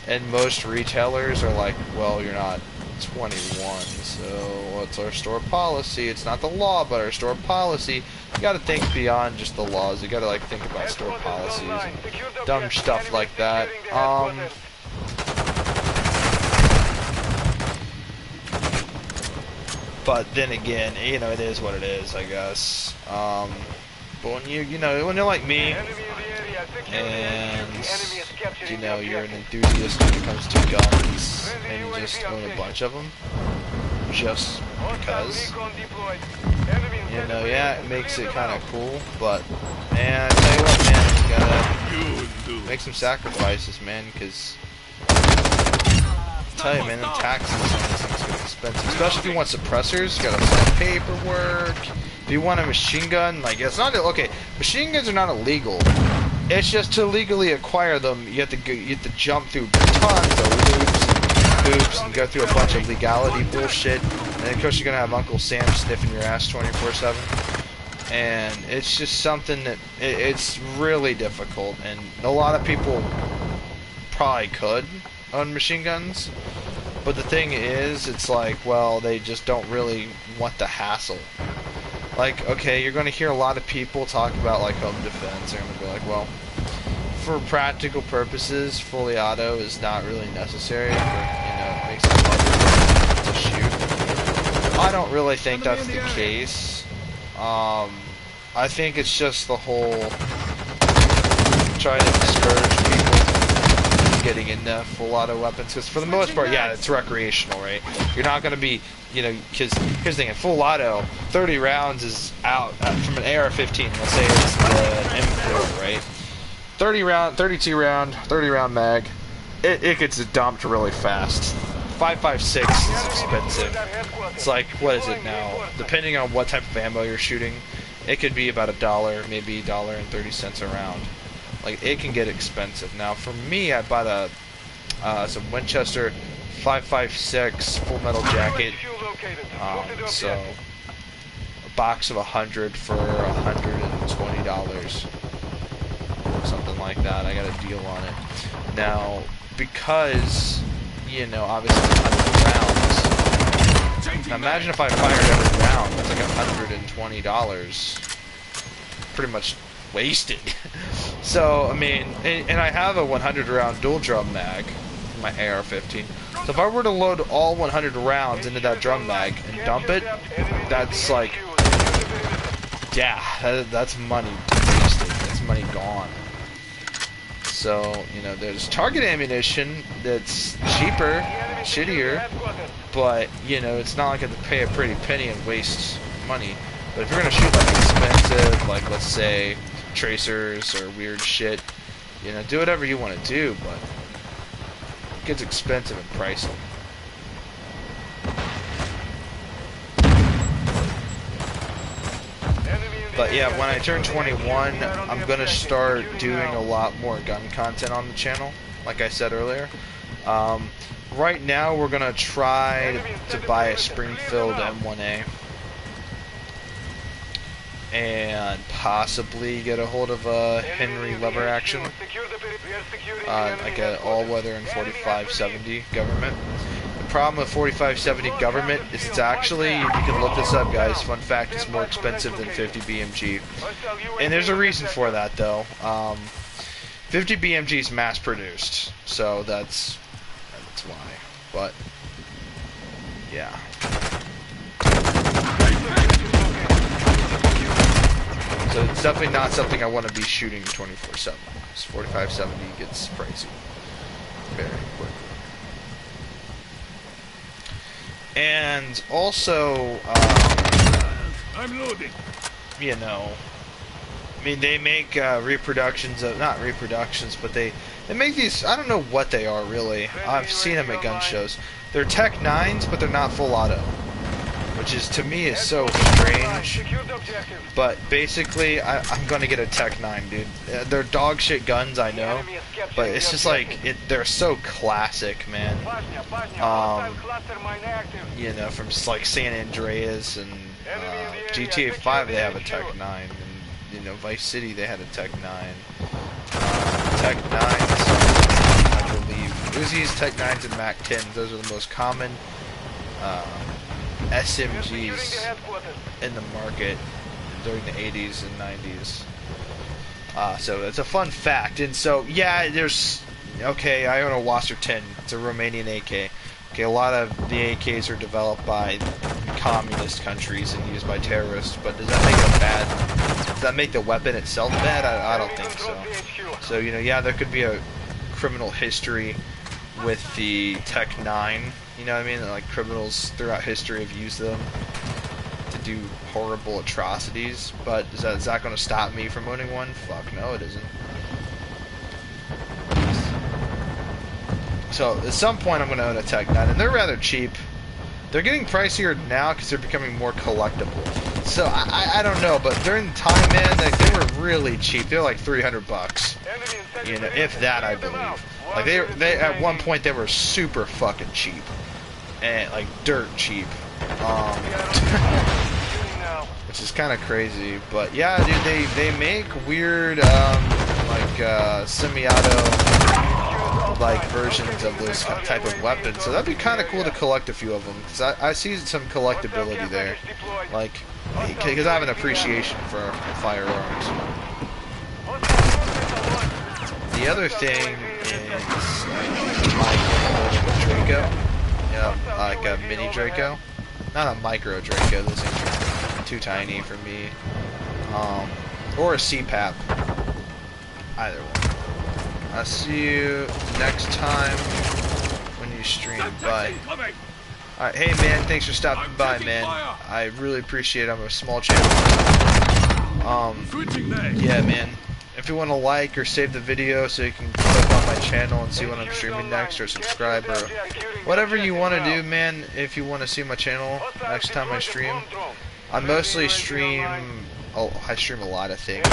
And most retailers are like, well, you're not 21, so what's our store policy? It's not the law, but our store policy. You gotta think beyond just the laws. You gotta think about store policies and dumb stuff like that. But then again, it is what it is, I guess. But when when you're like me, and you're an enthusiast when it comes to guns, and you just own a bunch of them, just because, yeah, it makes it kind of cool. But man, I tell you what, man, you gotta make some sacrifices, man, because tell you, man, the taxes on these things get expensive. Especially if you want suppressors, you gotta sign paperwork. If you want a machine gun, it's not okay. Machine guns are not illegal. It's just to legally acquire them, you have to jump through tons of hoops, and go through a bunch of legality bullshit. And of course, you're gonna have Uncle Sam sniffing your ass 24/7. And it's just something that it's really difficult. And a lot of people probably could own machine guns, but the thing is, it's well, they just don't really want the hassle. Okay, you're going to hear a lot of people talk about home defense. They're going to be like, well, for practical purposes, fully auto is not really necessary for, it makes it harder to shoot. I don't really think that's the case. I think it's just the whole trying to discourage people getting into full auto weapons, because for the most part, yeah, it's recreational, right? You're not going to be, because here's the thing: in full auto, 30 rounds is out from an AR-15. Let's say it's the M4, right? 30 round mag. It gets dumped really fast. 5.56 is expensive. It's what is it now? Depending on what type of ammo you're shooting, it could be about $1, maybe $1.30 a round. It can get expensive. Now, for me, I bought some Winchester 5.56 full metal jacket. So a box of 100 for $120, something like that. I got a deal on it. Now, because obviously it's 100 rounds. Now, imagine if I fired every round. That's $120. Pretty much wasted. So, I mean, and I have a 100 round dual drum mag, my AR-15. So if I were to load all 100 rounds into that drum mag and dump it, that's yeah, that's money wasted. That's money gone. So, there's target ammunition that's cheaper, shittier, but, it's not like I have to pay a pretty penny and waste money. But if you're going to shoot expensive, let's say tracers or weird shit, do whatever you want to do, but it gets expensive and pricey. But yeah, when I turn 21, I'm going to start doing a lot more gun content on the channel, like I said earlier. Right now, we're going to try to buy a Springfield M1A. And possibly get a hold of a Henry lever action, like an all-weather and 45-70 government. problem with 4570 government is it's actually, you can look this up, guys, fun fact, it's more expensive than 50 BMG. And there's a reason for that, though. 50 BMG is mass produced, so that's why. But yeah. So it's definitely not something I want to be shooting 24/7. 4570 gets pricey very quickly. And also, I'm loading. you know, I mean, they make reproductions of, not reproductions, but they make these, I don't know what they are really. I've seen them at gun shows. They're Tech 9s, but they're not full auto, which is, to me, is so strange. But basically, I'm going to get a Tech 9, dude. They're dog shit guns, I know, but it's just like, they're so classic, man. You know, from like San Andreas and GTA 5, they have a Tech 9. And, you know, Vice City, they had a Tech 9. Tech 9s, I believe. Uzis, Tech 9s, and Mac 10s. Those are the most common SMGs in the market during the 80s and 90s. So it's a fun fact. And so, yeah, there's... Okay, I own a Wasser 10. It's a Romanian AK. Okay, a lot of the AKs are developed by communist countries and used by terrorists, but does that make it bad? Does that make the weapon itself bad? I don't think so. So, you know, yeah, there could be a criminal history with the Tech 9, you know what I mean? Like, criminals throughout history have used them to do horrible atrocities, but is that going to stop me from owning one? Fuck no, it isn't. So, at some point I'm going to own a Tech 9, and they're rather cheap. They're getting pricier now because they're becoming more collectible. So, I don't know, but during the time, man, they were really cheap. They were like $300. You know, if that, I believe. Like, they at one point, they were super fucking cheap. And, like, dirt cheap. Which is kind of crazy. But, yeah, dude, they make weird, semi-auto... like versions of this type of weapon, so that'd be kind of cool to collect a few of them, because I see some collectability there, like, because I have an appreciation for firearms. The other thing is like Draco, like a mini Draco, not a micro Draco, those things are too tiny for me, or a CPAP, either one. I'll see you next time when you stream. Bye. Alright, hey man, thanks for stopping by, man. I really appreciate it. I'm a small channel. Yeah, man. If you want to like or save the video so you can click on my channel and see when I'm streaming next, or subscribe, or whatever you want to do, man, if you want to see my channel next time I stream. I mostly stream... Oh, I stream a lot of things.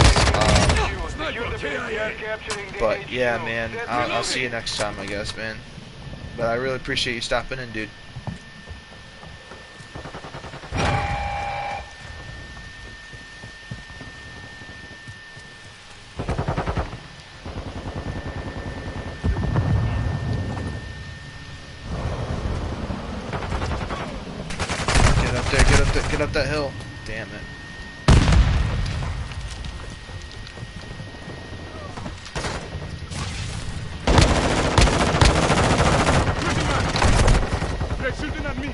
But yeah, man, I'll see you next time, I guess, man. But I really appreciate you stopping in, dude. Get up there, get up that hill. Damn it. They're shooting at me.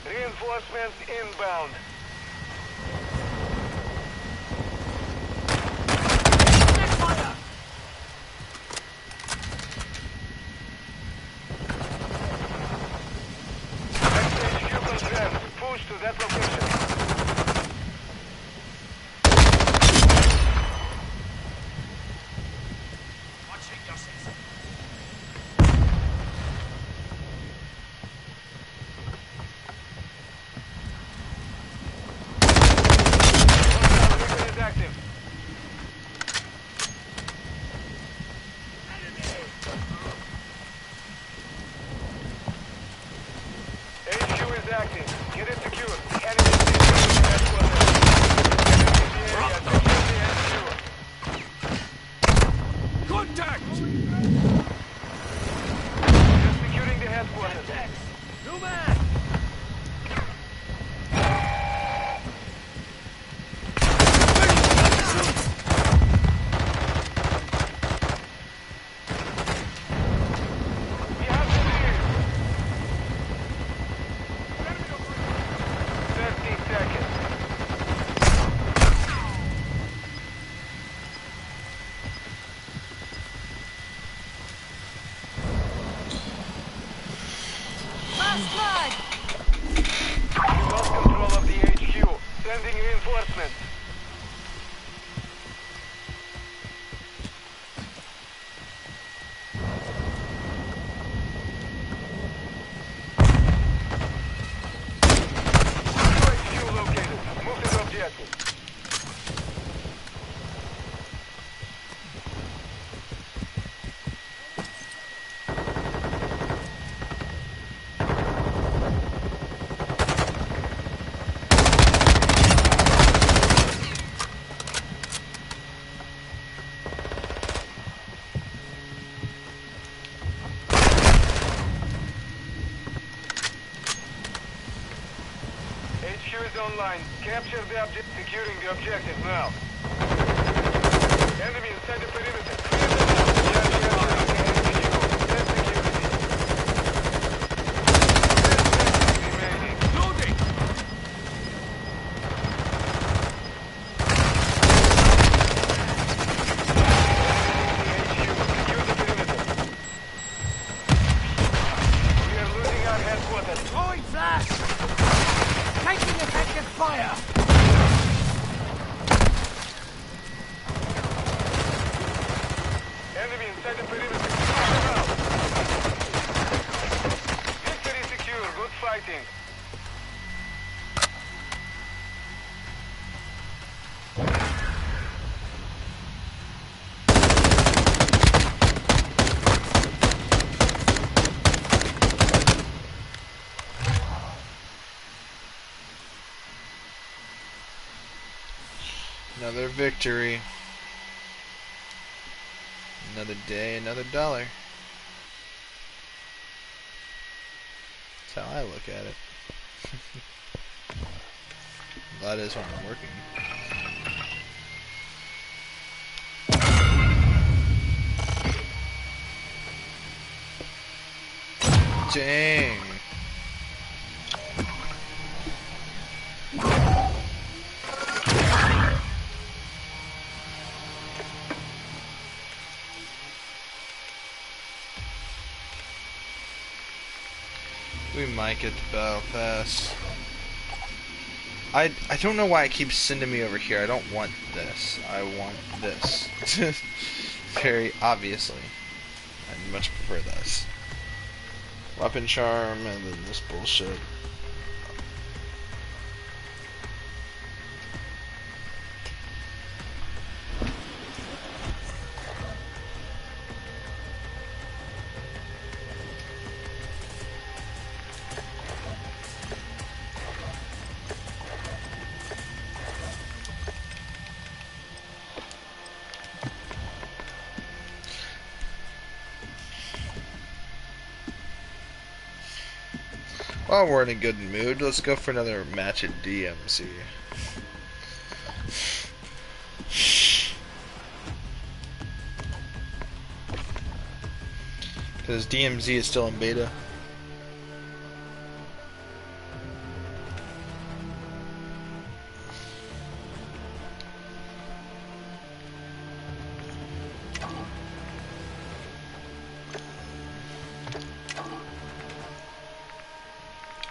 Reinforcements inbound. HQ confirmed. Push to that location. is online. Capture the object. Securing the objective now. Enemy inside the perimeter. Clear them out. Test security. Remaining. Loading! Secure the perimeter. We are losing our headquarters. Throwing flash! Taking effective fire! Enemy inside the perimeter. Clear them out. Victory secure. Good fighting. Another victory. Another day, another dollar. That's how I look at it. That is when I'm working. Dang. We might get the battle pass. I don't know why it keeps sending me over here. I don't want this. I want this. Very obviously. I'd much prefer this. Weapon charm and then this bullshit. While we're in a good mood, let's go for another match at DMZ. Because DMZ is still in beta.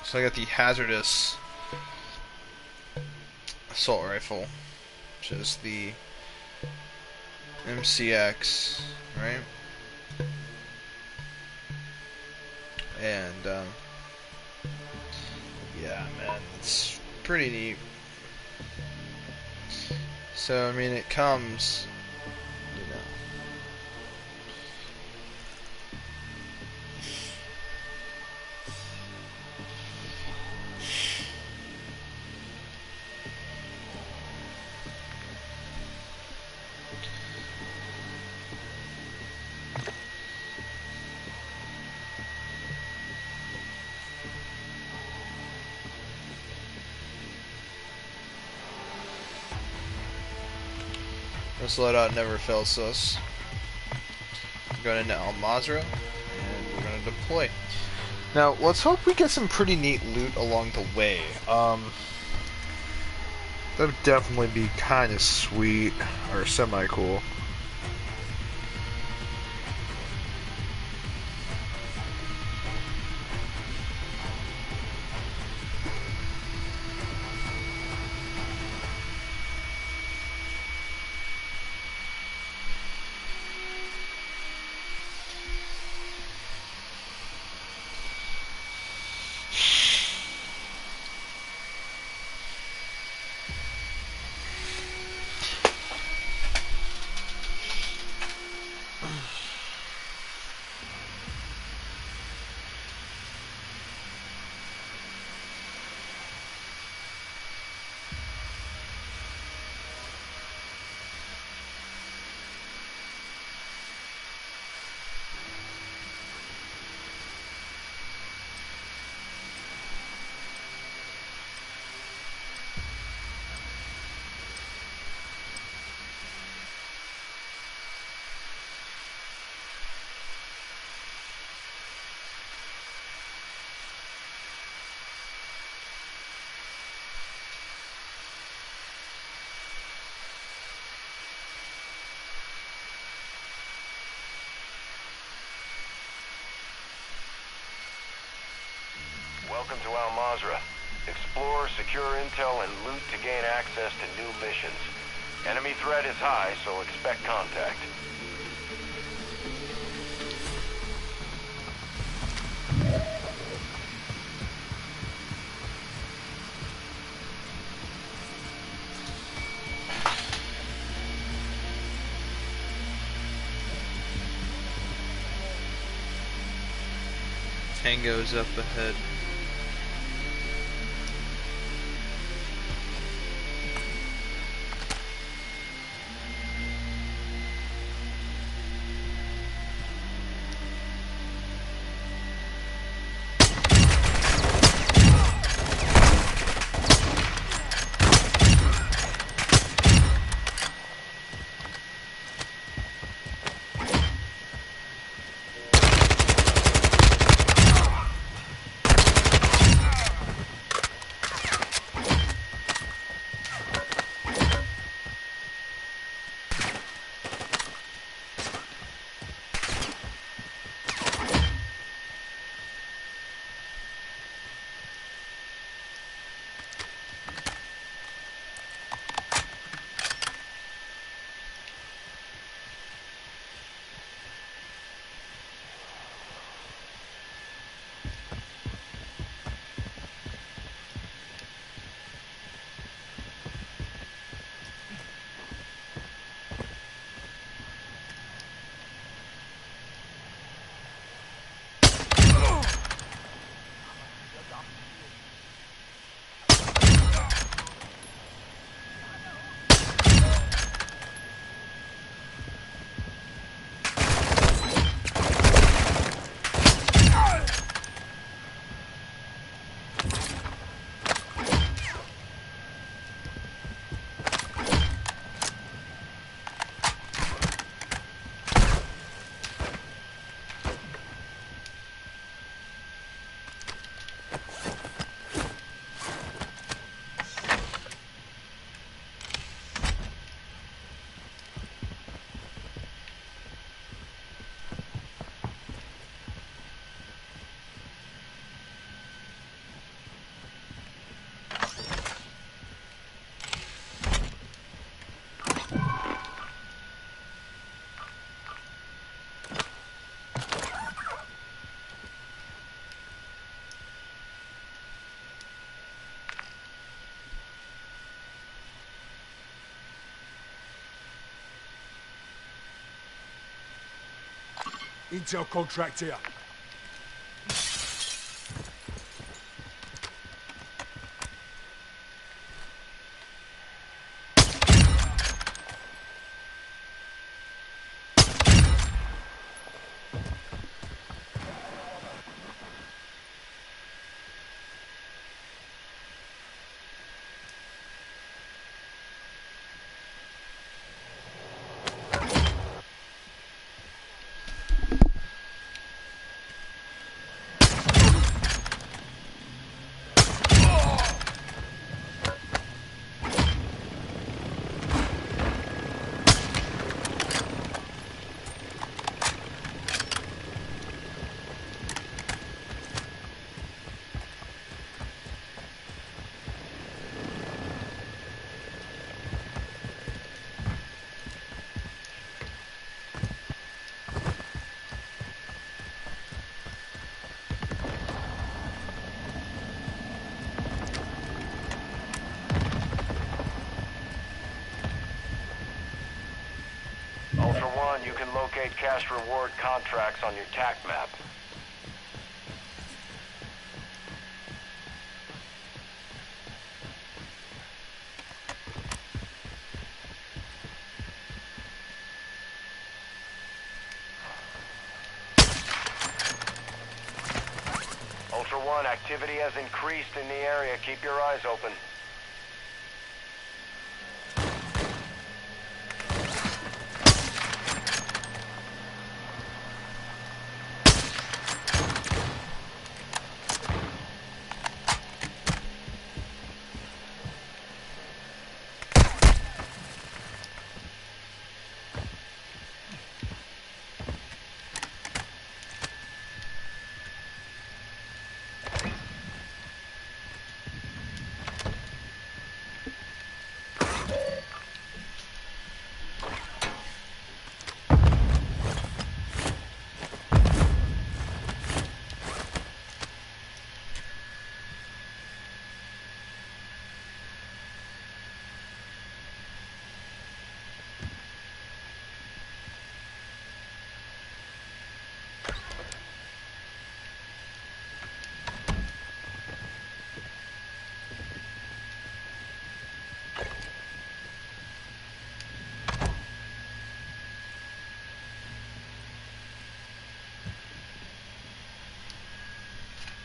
So I got the hazardous assault rifle, which is the MCX, right? And yeah, man, it's pretty neat. So I mean, it comes, you know. This loadout never fails us. We're going into Mw2 and we're going to deploy. Now, let's hope we get some pretty neat loot along the way. That would definitely be kind of sweet, or semi-cool. Welcome to Al Mazrah. Explore, secure intel, and loot to gain access to new missions. Enemy threat is high, so expect contact. Tango's up ahead. Intel contract here. Ultra One, you can locate cash reward contracts on your TAC map. Ultra One, activity has increased in the area. Keep your eyes open.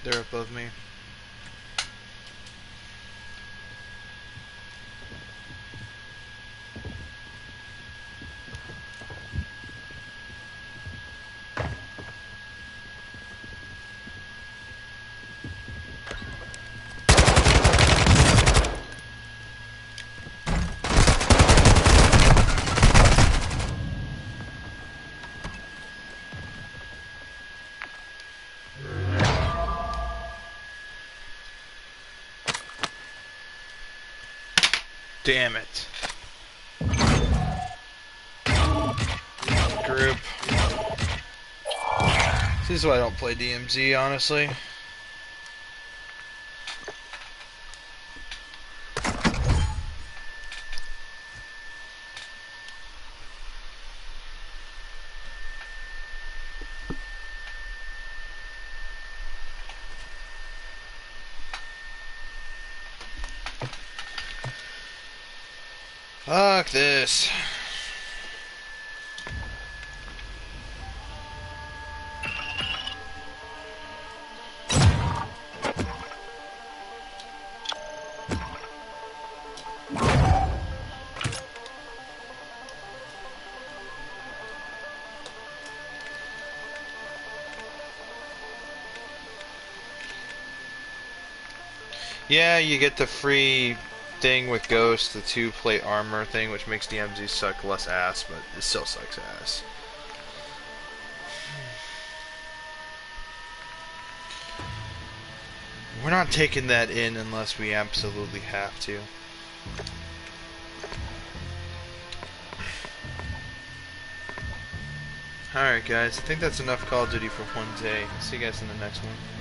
They're above me. Damn it. Group. This is why I don't play DMZ, honestly. Fuck this. Yeah, you get the free thing with Ghost, the 2-plate armor thing, which makes DMZ suck less ass, but it still sucks ass. We're not taking that in unless we absolutely have to. Alright guys, I think that's enough Call of Duty for one day. See you guys in the next one.